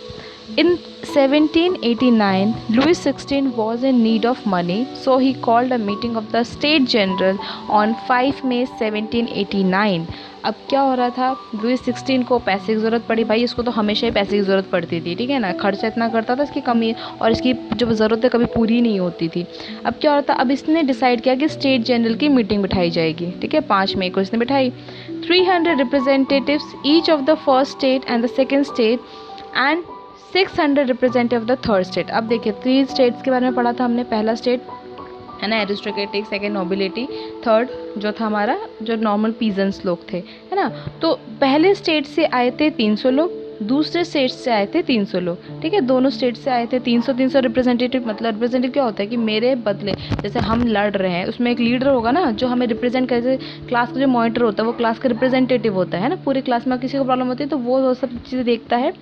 In 1789, Louis XVI was in need of money, so he called a meeting of the State General on 5 May 1789. अब क्या हो रहा था, लुइस 16 को पैसे की ज़रूरत पड़ी। भाई इसको तो हमेशा ही पैसे की ज़रूरत पड़ती थी, ठीक है ना, खर्चा इतना करता था, इसकी कमी और इसकी जो ज़रूरत है कभी पूरी नहीं होती थी। अब क्या हो रहा था, अब इसने डिसाइड किया कि स्टेट जनरल की मीटिंग बिठाई जाएगी, ठीक है, 5 मई को इसने बिठाई। 300 representatives each of the first state and the second state and 600 representative of the third state. अब देखिए 3 स्टेट्स के बारे में पढ़ा था हमने। पहला स्टेट है ना एरिस्टोक्रेटिक, सेकेंड नोबिलिटी, थर्ड जो था हमारा जो नॉर्मल पीजेंट्स लोग थे, है ना। तो पहले स्टेट से आए थे 300 लोग, दूसरे स्टेट से आए थे 300 लोग, ठीक है, दोनों स्टेट से आए थे 300 रिप्रेजेंटेटिव। मतलब रिप्रेजेंटेटिव क्या होता है कि मेरे बदले जैसे हम लड़ रहे हैं उसमें एक लीडर होगा ना जो हमें रिप्रेजेंट करे, क्लास का जो मॉनिटर होता है वो क्लास का रिप्रेजेंटेटिव होता है ना, पूरे क्लास में किसी को प्रॉब्लम होती है तो वो सब चीज़ें देखता है।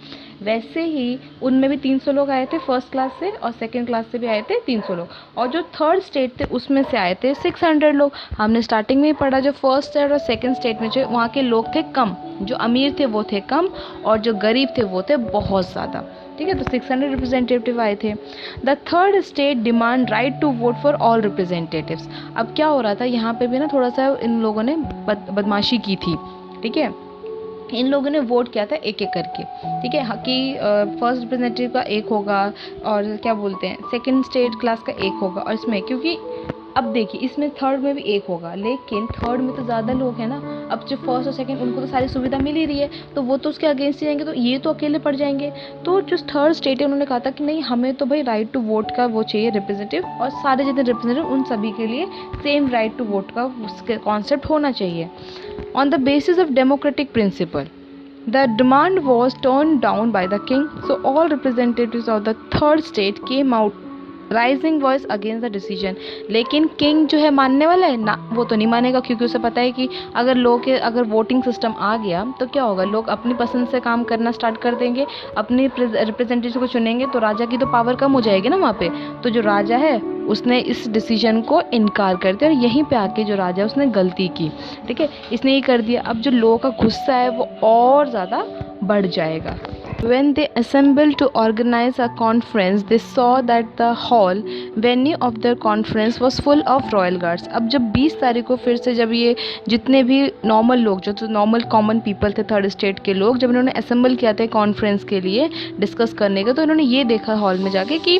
वैसे ही उनमें भी 300 लोग आए थे फर्स्ट क्लास से, और सेकंड क्लास से भी आए थे 300 लोग, और जो थर्ड स्टेट थे उसमें से आए थे 600 लोग। हमने स्टार्टिंग में ही पढ़ा जो फर्स्ट स्टेट और सेकंड स्टेट में जो वहाँ के लोग थे कम, जो अमीर थे वो थे कम और जो गरीब थे वो थे बहुत ज़्यादा, ठीक है। तो 600 रिप्रेजेंटेटिव आए थे। The third state demand right to vote for all representatives. अब क्या हो रहा था यहाँ पे भी ना थोड़ा सा इन लोगों ने बदमाशी की थी, ठीक है। इन लोगों ने वोट किया था एक एक करके, ठीक है, कि फर्स्ट रिप्रेजेंटेटिव का एक होगा और क्या बोलते हैं सेकंड स्टेट क्लास का एक होगा, और इसमें क्योंकि अब देखिए इसमें थर्ड में भी एक होगा, लेकिन थर्ड में तो ज़्यादा लोग हैं ना। अब जो फर्स्ट और सेकंड उनको तो सारी सुविधा मिल ही रही है, तो वो तो उसके अगेंस्ट ही जाएंगे, तो ये तो अकेले पड़ जाएंगे। तो जो थर्ड स्टेट है उन्होंने कहा था कि नहीं, हमें तो भाई राइट टू वोट का वो चाहिए रिप्रेजेंटेटिव, और सारे जितने रिप्रेजेंटेटिव उन सभी के लिए सेम राइट टू वोट का कॉन्सेप्ट होना चाहिए on the basis of democratic principle. The demand was turned down by the king, so all representatives of the third state came out rising voice against the decision. लेकिन king जो है मानने वाला है ना, वो तो नहीं मानेगा, क्योंकि उसे पता है कि अगर वोटिंग सिस्टम आ गया तो क्या होगा, लोग अपनी पसंद से काम करना स्टार्ट कर देंगे, अपने रिप्रेजेंटेटिव को चुनेंगे, तो राजा की तो पावर कम हो जाएगी ना वहाँ पे। तो जो राजा है उसने इस डिसीजन को इनकार कर दिया, और यहीं पे आके जो राजा है उसने गलती की, ठीक है, इसने ये कर दिया। अब जो लोगों का गुस्सा है वो और ज़्यादा बढ़ जाएगा। When they assembled to organize a conference, they saw that the hall venue of their conference was full of royal guards. अब जब 20 तारीख को फिर से जब ये जितने भी नॉर्मल लोग, जो नॉर्मल कॉमन पीपल थे थर्ड स्टेट के लोग, जब इन्होंने असेंबल किया था कॉन्फ्रेंस के लिए डिस्कस करने का, तो इन्होंने ये देखा हॉल में जाके कि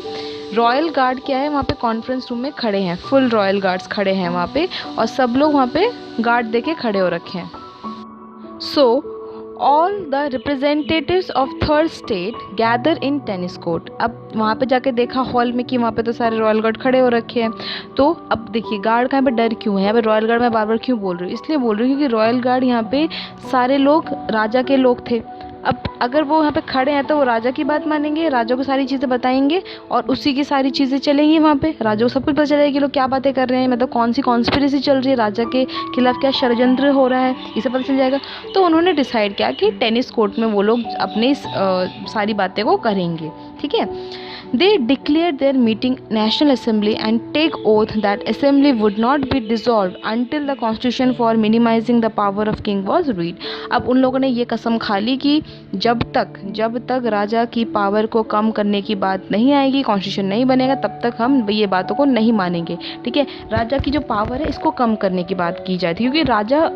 रॉयल गार्ड क्या है वहाँ पे कॉन्फ्रेंस रूम में खड़े हैं, फुल रॉयल गार्ड्स खड़े हैं वहाँ पे, और सब लोग वहाँ पे गार्ड देके खड़े हो रखे हैं। So all the representatives of third state gather in tennis court. अब वहाँ पे जाके देखा हॉल में कि वहाँ पे तो सारे रॉयल गार्ड खड़े हो रखे हैं। तो अब देखिए गार्ड का यहाँ पे डर क्यों है, यहाँ पे रॉयल गार्ड मैं बार बार क्यों बोल रही हूँ, इसलिए बोल रही हूँ क्योंकि रॉयल गार्ड यहाँ पे सारे लोग राजा के लोग थे। अब अगर वो यहाँ पे खड़े हैं तो वो राजा की बात मानेंगे, राजा को सारी चीज़ें बताएंगे और उसी की सारी चीज़ें चलेंगी वहाँ पे, राजा को सब कुछ पता चलेगा कि लोग क्या बातें कर रहे हैं, मतलब कौन सी कॉन्स्पिरेसी चल रही है, राजा के खिलाफ क्या षड्यंत्र हो रहा है, इसे पता चल जाएगा। तो उन्होंने डिसाइड किया कि टेनिस कोर्ट में वो लोग अपनी सारी बातें को करेंगे, ठीक है। They declared their meeting National Assembly and take oath that Assembly would not be dissolved until the Constitution for minimizing the power of King was read। अब उन लोगों ने ये कसम खा ली कि जब तक राजा की पावर को कम करने की बात नहीं आएगी, कॉन्स्टिट्यूशन नहीं बनेगा, तब तक हम ये बातों को नहीं मानेंगे, ठीक है। राजा की जो पावर है इसको कम करने की बात की जाती है, क्योंकि राजा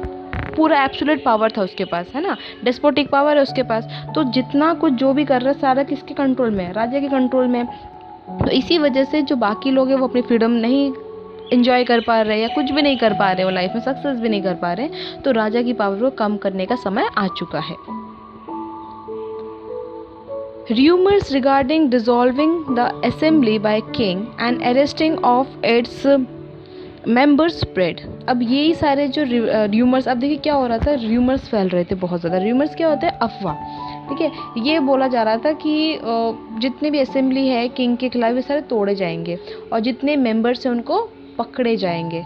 पूरा एब्सोल्यूट पावर था उसके पास, है ना, डेस्पोटिक पावर है उसके पास। तो जितना कुछ जो भी कर रहा है सारा किसके कंट्रोल में है, राजा के कंट्रोल में। तो इसी वजह से जो बाकी लोग हैं वो अपनी फ्रीडम नहीं इंजॉय कर पा रहे हैं या कुछ भी नहीं कर पा रहे, वो लाइफ में सक्सेस भी नहीं कर पा रहे, तो राजा की पावर को कम करने का समय आ चुका है। Rumors regarding dissolving the assembly by king and arresting of its members spread. अब यही सारे जो र्यूमर्स, अब देखिए क्या हो रहा था, र्यूमर्स फैल रहे थे बहुत ज़्यादा। र्यूमर्स क्या होते हैं, अफवाह, ठीक है। ये बोला जा रहा था कि जितने भी असेंबली है किंग के खिलाफ, ये सारे तोड़े जाएंगे और जितने मेंबर्स हैं उनको पकड़े जाएंगे।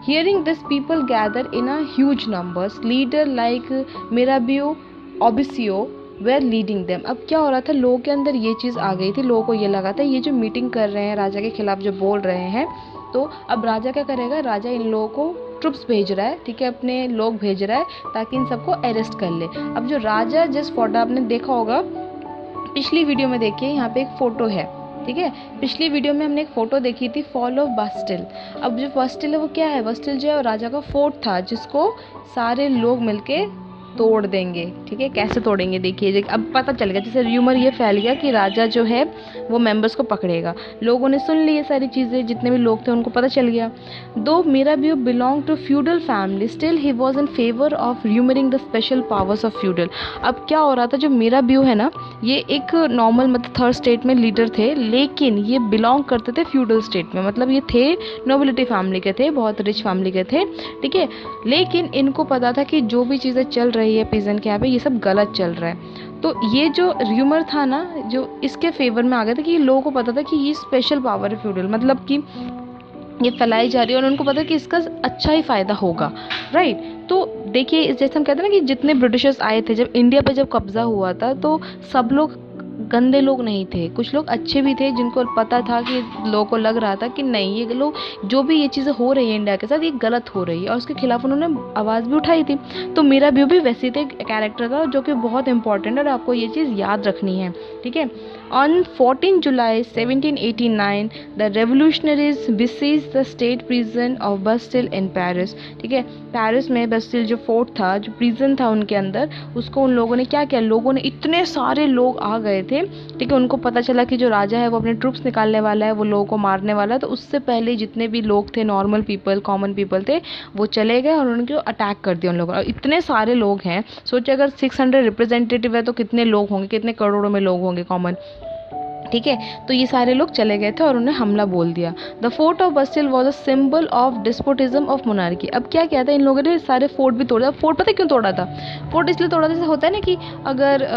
Hearing this people gather in a huge numbers, leader like Mirabeau Abbe Sieyes were leading them. अब क्या हो रहा था, लोगों के अंदर ये चीज़ आ गई थी, लोगों को ये लगा था ये जो मीटिंग कर रहे हैं राजा के खिलाफ जो बोल रहे हैं, तो अब राजा क्या करेगा, राजा इन लोगों को ट्रुप्स भेज रहा है, ठीक है, अपने लोग भेज रहा है ताकि इन सबको अरेस्ट कर ले। अब जो राजा जिस फोटो आपने देखा होगा पिछली वीडियो में, देखिए यहाँ पे एक फ़ोटो है, ठीक है। पिछली वीडियो में हमने एक फ़ोटो देखी थी फॉल ऑफ बास्टिल। अब जो बास्टिल है वो क्या है, बास्टिल जो है राजा का फोर्ट था जिसको सारे लोग मिलके तोड़ देंगे, ठीक है। कैसे तोड़ेंगे देखिए, अब पता चल गया, जैसे र्यूमर ये फैल गया कि राजा जो है वो मेंबर्स को पकड़ेगा, लोगों ने सुन ली ये सारी चीज़ें, जितने भी लोग थे उनको पता चल गया। Though Mirabeau belong to feudal family, still he was in favour of removing the special powers of feudal. अब क्या हो रहा था, जो मिराबियो है ना, ये एक नॉर्मल मतलब थर्ड स्टेट में लीडर थे, लेकिन ये बिलोंग करते थे फ्यूडल स्टेट में, मतलब ये थे नोबिलिटी फैमिली के थे, बहुत रिच फैमिली के थे, ठीक है। लेकिन इनको पता था कि जो भी चीज़ें चल रही है पीजेंट के यहाँ पे ये सब गलत चल रहा है। तो ये जो र्यूमर था ना, जो इसके फेवर में आ गया था कि लोगों को पता था कि ये स्पेशल पावर है फ्यूडल, मतलब कि ये फैलाई जा रही है और उनको पता है कि इसका अच्छा ही फ़ायदा होगा, राइट। तो देखिए जैसे हम कहते हैं ना कि जितने ब्रिटिशर्स आए थे, जब इंडिया पे जब कब्ज़ा हुआ था, तो सब लोग गंदे लोग नहीं थे, कुछ लोग अच्छे भी थे जिनको पता था कि लोगों को लग रहा था कि नहीं ये लोग जो भी ये चीज़ें हो रही है इंडिया के साथ ये गलत हो रही है, और उसके खिलाफ उन्होंने आवाज़ भी उठाई थी। तो मेरा व्यू भी वैसे थे कैरेक्टर था जो कि बहुत इंपॉर्टेंट है और आपको ये चीज़ याद रखनी है, ठीक है। On 14 July 1789 the revolutionaries besieged the state prison of Bastille in Paris, ठीक है। पेरिस में बस्टिल जो फोर्ट था, जो प्रिजन था उनके अंदर, उसको उन लोगों ने क्या किया, लोगों ने इतने सारे लोग आ गए थे, ठीक है। उनको पता चला कि जो राजा है वो अपने ट्रूप्स निकालने वाला है, वो लोगों को मारने वाला है, तो उससे पहले जितने भी लोग थे, नॉर्मल पीपल, कॉमन पीपल थे, वो चले गए और उनको अटैक कर दिया उन लोगों ने। इतने सारे लोग हैं, सोचिए अगर 600 रिप्रेजेंटेटिव है तो कितने लोग होंगे, कितने करोड़ों में लोग होंगे कॉमन। ठीक है। तो ये सारे लोग चले गए थे और उन्हें हमला बोल दिया। The fort of Bastille was a symbol of despotism of monarchy. अब क्या किया था इन लोगों ने, सारे फोर्ट भी तोड़ा। फोर्ट पता है क्यों तोड़ा था? फोर्ट इसलिए तोड़ा था, जैसे होता है ना कि अगर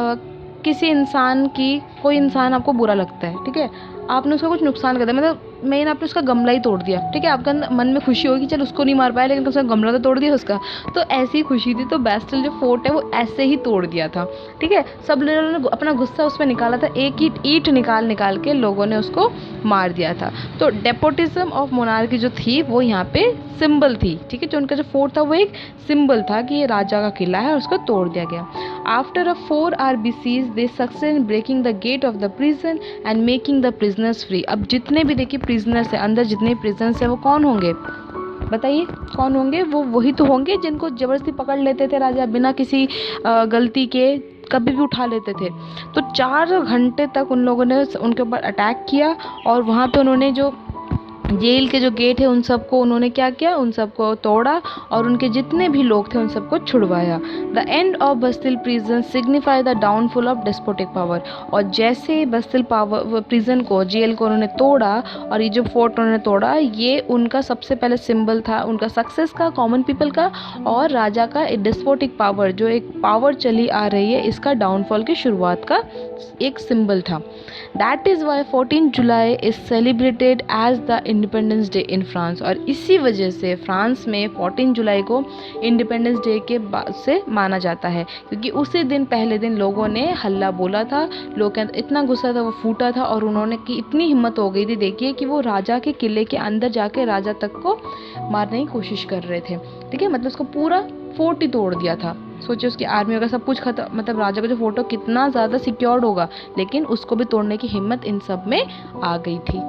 किसी इंसान की, कोई इंसान आपको बुरा लगता है, ठीक है, आपने उसका कुछ नुकसान कर दिया, मतलब मेन आपने उसका गमला ही तोड़ दिया, ठीक है, आपका मन में खुशी होगी चल उसको नहीं मार पाया लेकिन उसका गमला तो तोड़ दिया उसका, तो ऐसी खुशी थी। तो बेस्टिल जो फोर्ट है वो ऐसे ही तोड़ दिया था, ठीक है। सब लोगों ने अपना गुस्सा उसमें निकाला था, एक ही ईंट निकाल निकाल के लोगों ने उसको मार दिया था। तो डेपोटिज्म ऑफ मोनार्की जो थी वो यहाँ पे सिंबल थी, ठीक है। जो उनका जो फोर्ट था वो एक सिंबल था कि ये राजा का किला है और उसको तोड़ दिया गया। After a 4 hour besiege they success in breaking the gate of the prison and making the prisoners free. अब जितने भी देखिए प्रिजनर्स है अंदर, जितने प्रिजनर्स है वो कौन होंगे बताइए, कौन होंगे? वो वही तो होंगे जिनको ज़बरदस्ती पकड़ लेते थे राजा, बिना किसी गलती के कभी भी उठा लेते थे। तो 4 घंटे तक उन लोगों ने उनके ऊपर अटैक किया और वहाँ पे उन्होंने जो जेल के जो गेट है उन सबको उन्होंने क्या किया, उन सबको तोड़ा और उनके जितने भी लोग थे उन सबको छुड़वाया। The end of Bastille prison signify the downfall of despotic power. और जैसे बस्तिल पावर प्रिजन को, जेल को उन्होंने तोड़ा और ये जो फोर्ट उन्होंने तोड़ा, ये उनका सबसे पहले सिंबल था उनका सक्सेस का, कॉमन पीपल का और राजा का डेस्पोटिक पावर, जो एक पावर चली आ रही है, इसका डाउनफॉल की शुरुआत का एक सिंबल था। That is why 14 July is celebrated as the independence day in France. और इसी वजह से फ्रांस में 14 जुलाई को इंडिपेंडेंस डे के बाद से माना जाता है, क्योंकि उसी दिन पहले दिन लोगों ने हल्ला बोला था, लोग इतना गुस्सा था वो फूटा था और उन्होंने की इतनी हिम्मत हो गई थी, देखिए कि वो राजा के किले के अंदर जाके राजा तक को मारने की कोशिश कर रहे थे, ठीक है। मतलब उसको पूरा फोर्ट ही तोड़ दिया था। सोचिए उसकी आर्मी वगैरह सब कुछ खत्म, मतलब राजा का जो फोटो कितना ज़्यादा सिक्योर्ड होगा, लेकिन उसको भी तोड़ने की हिम्मत इन सब में आ गई थी।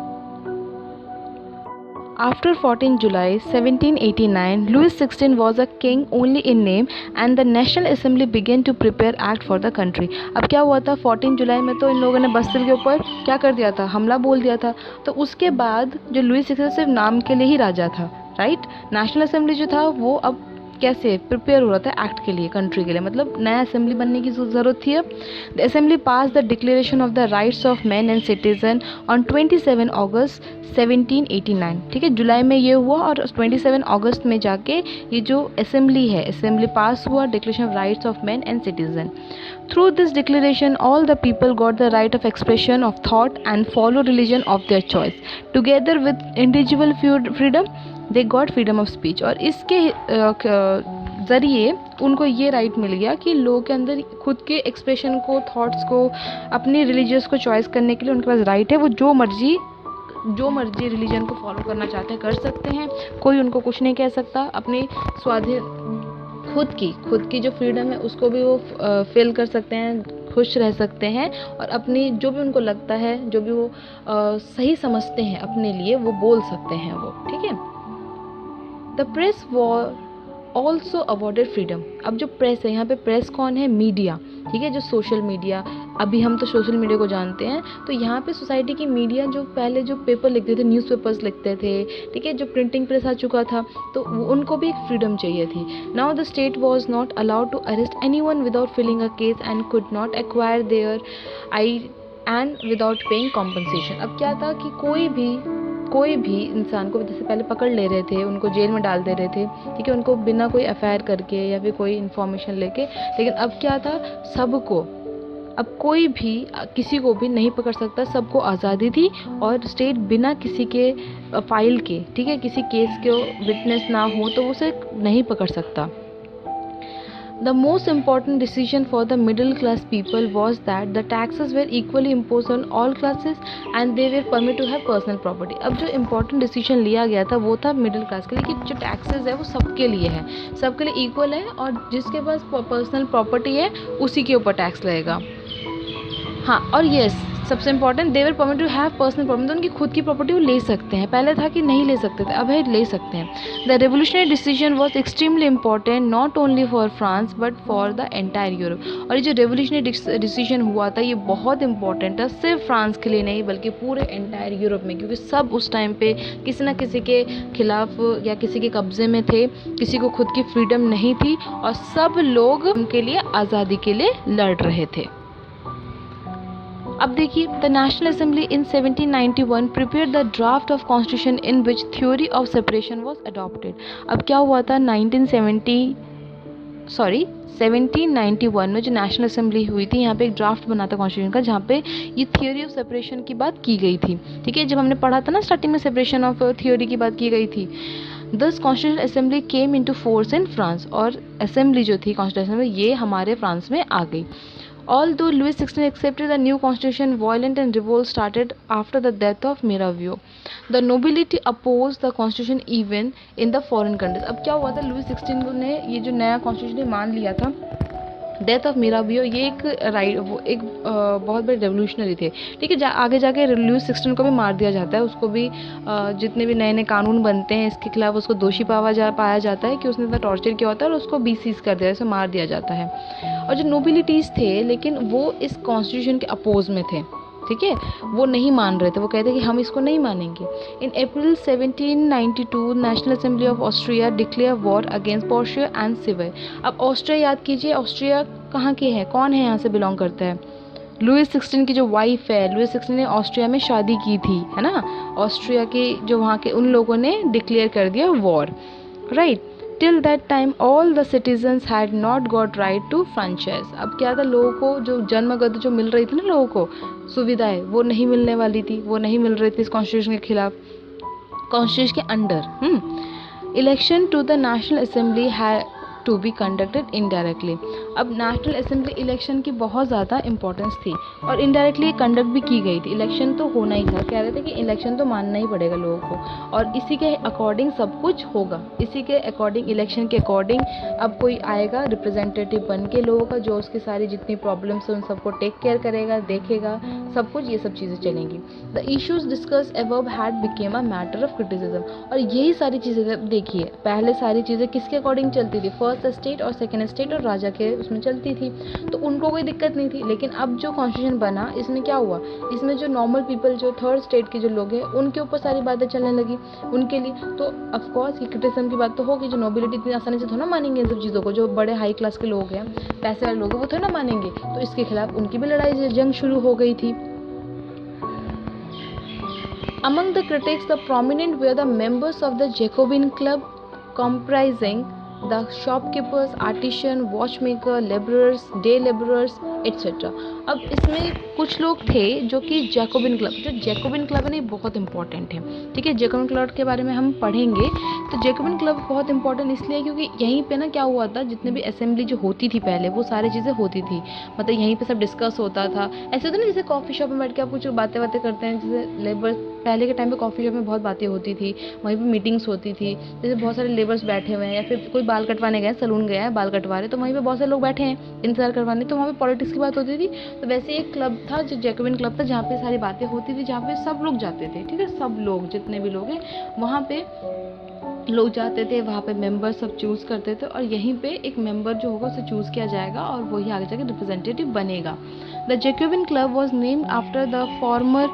After 14 July 1789, Louis XVI was a king only in name and the National Assembly began to prepare act for the country। अब क्या हुआ था 14 जुलाई में, तो इन लोगों ने बस्तिल के ऊपर क्या कर दिया था, हमला बोल दिया था। तो उसके बाद जो लुईस XVI सिर्फ नाम के लिए ही राजा था, राइट। नेशनल असेंबली जो था वो अब कैसे प्रिपेयर हो रहा था एक्ट के लिए, कंट्री के लिए, मतलब नया असेंबली बनने की ज़रूरत थी अब। The assembly pass the declaration of the rights of man and citizen on 27 अगस्त 1789, ठीक है। जुलाई में ये हुआ और 27 अगस्त में जाके ये जो असेंबली है, असेंबली पास हुआ declaration of rights of man and citizen. Through this declaration, all the people got the right of expression of thought and follow religion of their choice. Together with individual freedom, they got freedom of speech। और इसके ज़रिए उनको ये right मिल गया कि लोगों के अंदर खुद के एक्सप्रेशन को, थॉट्स को, अपनी रिलीजियस को चॉइस करने के लिए उनके पास राइट है। वो जो मर्जी रिलीजन को फॉलो करना चाहते हैं कर सकते हैं, कोई उनको कुछ नहीं कह सकता। अपनी स्वाधीन खुद की जो फ्रीडम है उसको भी वो फील कर सकते हैं, खुश रह सकते हैं और अपनी जो भी उनको लगता है, जो भी वो सही समझते हैं अपने लिए, वो बोल सकते हैं वो, ठीक है। The press war also awarded freedom. अब जो प्रेस है, यहाँ पे प्रेस कौन है, मीडिया, ठीक है, जो सोशल मीडिया, अभी हम तो सोशल मीडिया को जानते हैं, तो यहाँ पे सोसाइटी की मीडिया जो पहले जो पेपर लिखते थे, न्यूज़पेपर्स लिखते थे, ठीक है, जो प्रिंटिंग प्रेस आ चुका था, तो उनको भी एक फ्रीडम चाहिए थी। Now the state was not allowed to arrest any one without filing a case and could not acquire their I and without paying compensation. अब क्या था कि कोई भी इंसान को, जैसे पहले पकड़ ले रहे थे, उनको जेल में डाल दे रहे थे, ठीक है, उनको बिना कोई एफआईआर करके या फिर कोई इन्फॉर्मेशन लेके, लेकिन अब क्या था, सबको, अब कोई भी किसी को भी नहीं पकड़ सकता, सबको आज़ादी थी और स्टेट बिना किसी के फाइल के, ठीक है, किसी केस के विटनेस ना हो तो उसे नहीं पकड़ सकता। The most important decision for the middle class people was that the taxes were equally imposed on all classes and they were permitted to have personal property। अब जो important decision लिया गया था वो था मिडिल क्लास के लिए कि जो टैक्सेस है वो सबके लिए है, सबके लिए इक्वल है और जिसके पास पर्सनल प्रॉपर्टी है उसी के ऊपर टैक्स लगेगा। हाँ, और यस, सबसे important, they were permit to have personal property, तो उनकी खुद की प्रॉपर्टी वो ले सकते हैं। पहले था कि नहीं ले सकते थे, अब है ले सकते हैं। The revolutionary decision was extremely important not only for France but for the entire Europe. और ये जो रेवोल्यूशनरी डिसीजन हुआ था ये बहुत इंपॉर्टेंट था, सिर्फ फ्रांस के लिए नहीं बल्कि पूरे एंटायर यूरोप में, क्योंकि सब उस टाइम पे किसी न किसी के खिलाफ या किसी के कब्जे में थे, किसी को खुद की फ्रीडम नहीं थी और सब लोग उनके लिए आज़ादी के लिए लड़ रहे थे। अब देखिए, the national assembly in 1791 prepare the draft of constitution in which theory of separation was adopted. अब क्या हुआ था 1791 में जो नेशनल असेंबली हुई थी, यहाँ पे एक ड्राफ्ट बना था कॉन्स्टिट्यूशन का, जहाँ पे ये थ्योरी ऑफ सेपरेशन की बात की गई थी। ठीक है, जब हमने पढ़ा था ना स्टार्टिंग में, सेपरेशन ऑफ थ्योरी की बात की गई थी। This constitution assembly came into force in France, और असेंबली जो थी कॉन्स्टिट्यूशन में, ये हमारे फ्रांस में आ गई। Although Louis XVI accepted the new constitution, violent and revolt started after the death of Mirabeau. The nobility opposed the constitution even in the foreign countries. अब क्या हुआ था, लुई 16 ने ये जो नया कॉन्स्टिट्यूशन मान लिया था, डेथ ऑफ मिराबियो, ये एक बहुत बड़े रेवोल्यूशनरी थे। ठीक है, आगे जाके लुई 16 को भी मार दिया जाता है, उसको भी जितने भी नए नए कानून बनते हैं इसके खिलाफ उसको दोषी पाया जाता है कि उसने इतना टॉर्चर किया होता है, और उसको बीसीज कर दिया, उसे मार दिया जाता है। और जो नोबिलिटीज़ थे, लेकिन वो इस कॉन्स्टिट्यूशन के अपोज में थे। ठीक है, वो नहीं मान रहे थे, वो कहते कि हम इसको नहीं मानेंगे। In April 1792 national assembly of Austria declare war against Prussia and Savoy. अब ऑस्ट्रिया याद कीजिए, ऑस्ट्रिया कहाँ के हैं, कौन है यहाँ से बिलोंग करता है, लुई 16 की जो वाइफ है, लुई 16 ने ऑस्ट्रिया में शादी की थी, है ना। ऑस्ट्रिया के जो वहाँ के उन लोगों ने डिक्लेयर कर दिया war, right. Till that time all the citizens had not got right to franchise. अब क्या था, लोगों को जो जन्मगत जो मिल रही थी ना, लोगों को सुविधाएं, वो नहीं मिलने वाली थी, वो नहीं मिल रही थी इस कॉन्स्टिट्यूशन के खिलाफ, कॉन्स्टिट्यूशन के अंडर। Election to the national assembly है टू बी कंडक्टेड इनडायरेक्टली। अब नेशनल असेंबली इलेक्शन की बहुत ज़्यादा इंपॉर्टेंस थी, और इनडायरेक्टली कंडक्ट भी की गई थी। इलेक्शन तो होना ही था, कह रहे थे कि इलेक्शन तो मानना ही पड़ेगा लोगों को, और इसी के अकॉर्डिंग सब कुछ होगा, इसी के अकॉर्डिंग, इलेक्शन के अकॉर्डिंग अब कोई आएगा रिप्रेजेंटेटिव बन के लोगों का, जो उसकी सारी जितनी प्रॉब्लम्स हैं उन सबको टेक केयर करेगा, देखेगा, सब कुछ, ये सब चीज़ें चलेंगी। The issues discuss above had became a matter of criticism. और यही सारी चीज़ें देखिए, पहले सारी चीज़ें किसके अकॉर्डिंग चलती थी, फर्स्ट स्टेट और सेकेंड स्टेट और राजा के उसमें चलती थी, तो उनको कोई दिक्कत नहीं थी। लेकिन अब जो कॉन्स्टिट्यूशन बना, इसमें क्या हुआ, इसमें जो नॉर्मल पीपल, जो थर्ड स्टेट के जो लोग हैं, उनके ऊपर सारी बातें चलने लगी उनके लिए। तो ऑफकोर्स ये क्रिटिसिज्म की बात तो होगी, जो नोबिलिटी इतनी आसानी से थोड़ा ना मानेंगे इन सब चीज़ों को, जो बड़े हाई क्लास के लोग हैं, पैसे वाले लोग हैं, वो थोड़ा ना मानेंगे। तो इसके खिलाफ उनकी भी लड़ाई, जंग शुरू हो गई थी। Among the critics, the prominent were the members of the Jacobin Club, comprising the shopkeepers, artisan, watchmaker, laborers, day laborers, etc. अब इसमें कुछ लोग थे जो कि जैकोबिन क्लब, जो जैकोबिन क्लब है ना, ये बहुत इंपॉर्टेंट है। ठीक है, जैकोबिन क्लब के बारे में हम पढ़ेंगे। तो जैकोबिन क्लब बहुत इंपॉर्टेंट इसलिए क्योंकि यहीं पे ना क्या हुआ था, जितने भी असेंबली जो होती थी पहले, वो सारी चीज़ें होती थी, मतलब यहीं पे सब डिस्कस होता था। ऐसे होता ना, जैसे कॉफ़ी शॉप में बैठ के आप कुछ बातें करते हैं, जैसे लेबर पहले के टाइम पे कॉफ़ी शॉप में बहुत बातें होती थी, वहीं पे मीटिंग्स होती थी, जैसे बहुत सारे लेबर्स बैठे हुए हैं, या फिर कोई बाल कटवाने गए, सलून गया है, बाल कटवा रहे, तो वहीं पे बहुत सारे लोग बैठे हैं इंतजार करवाने, तो वहाँ पे पॉलिटिक्स की बात होती थी। तो वैसे एक क्लब था जो जैकोबिन क्लब था, जहाँ पे सारी बातें होती थी, जहाँ पे सब लोग जाते थे। ठीक है, सब लोग, जितने भी लोग हैं वहाँ पे लोग जाते थे, वहाँ पे मेंबर सब चूज़ करते थे, और यहीं पे एक मेंबर जो होगा उसे चूज़ किया जाएगा, और वही आगे जाके रिप्रेजेंटेटिव बनेगा। The Jacobin club was named after the former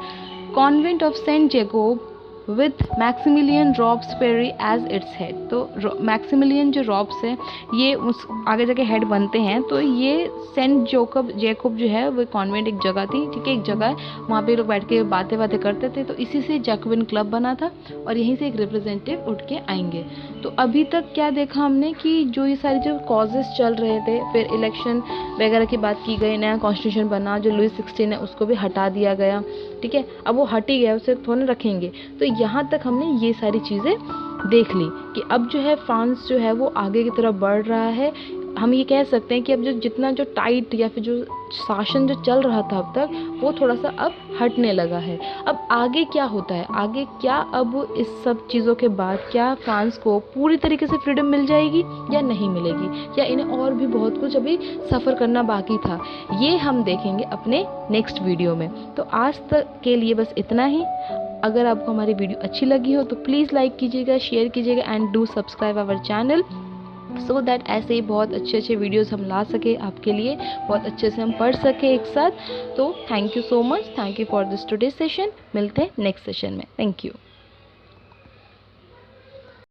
convent of Saint Jacob with Maximilian Robespierre as its head. तो मैक्सिमिलियन जो रॉब्स है, ये उस आगे जाके हेड बनते हैं। तो ये सेंट जैकोब जो है, वो कॉन्वेंट एक जगह थी, ठीक है, एक जगह है, वहाँ पे लोग बैठ के बातें करते थे। तो इसी से जैकोबिन क्लब बना था, और यहीं से एक रिप्रेजेंटेटिव उठ के आएंगे। तो अभी तक क्या देखा हमने कि जो ये सारी जो कॉजेस चल रहे थे, फिर इलेक्शन वगैरह की बात की गई, नया कॉन्स्टिट्यूशन बना, जो लुई 16 है उसको भी हटा दिया गया। ठीक है, अब वो हट ही गया, उसे थोड़े रखेंगे। तो यहाँ तक हमने ये सारी चीज़ें देख ली कि अब जो है फ्रांस जो है वो आगे की तरफ बढ़ रहा है। हम ये कह सकते हैं कि अब जो जितना जो टाइट या फिर जो शासन जो चल रहा था अब तक, वो थोड़ा सा अब हटने लगा है। अब आगे क्या होता है, आगे क्या, अब इस सब चीज़ों के बाद क्या फ्रांस को पूरी तरीके से फ्रीडम मिल जाएगी या नहीं मिलेगी, या इन्हें और भी बहुत कुछ अभी सफ़र करना बाकी था, ये हम देखेंगे अपने नेक्स्ट वीडियो में। तो आज तक के लिए बस इतना ही। अगर आपको हमारी वीडियो अच्छी लगी हो तो प्लीज़ लाइक कीजिएगा, शेयर कीजिएगा, and do subscribe our channel, so that ऐसे ही बहुत अच्छे वीडियोस हम ला सके आपके लिए, बहुत अच्छे से हम पढ़ सके एक साथ। तो thank you so much, thank you for this today session. मिलते हैं नेक्स्ट सेशन में। Thank you.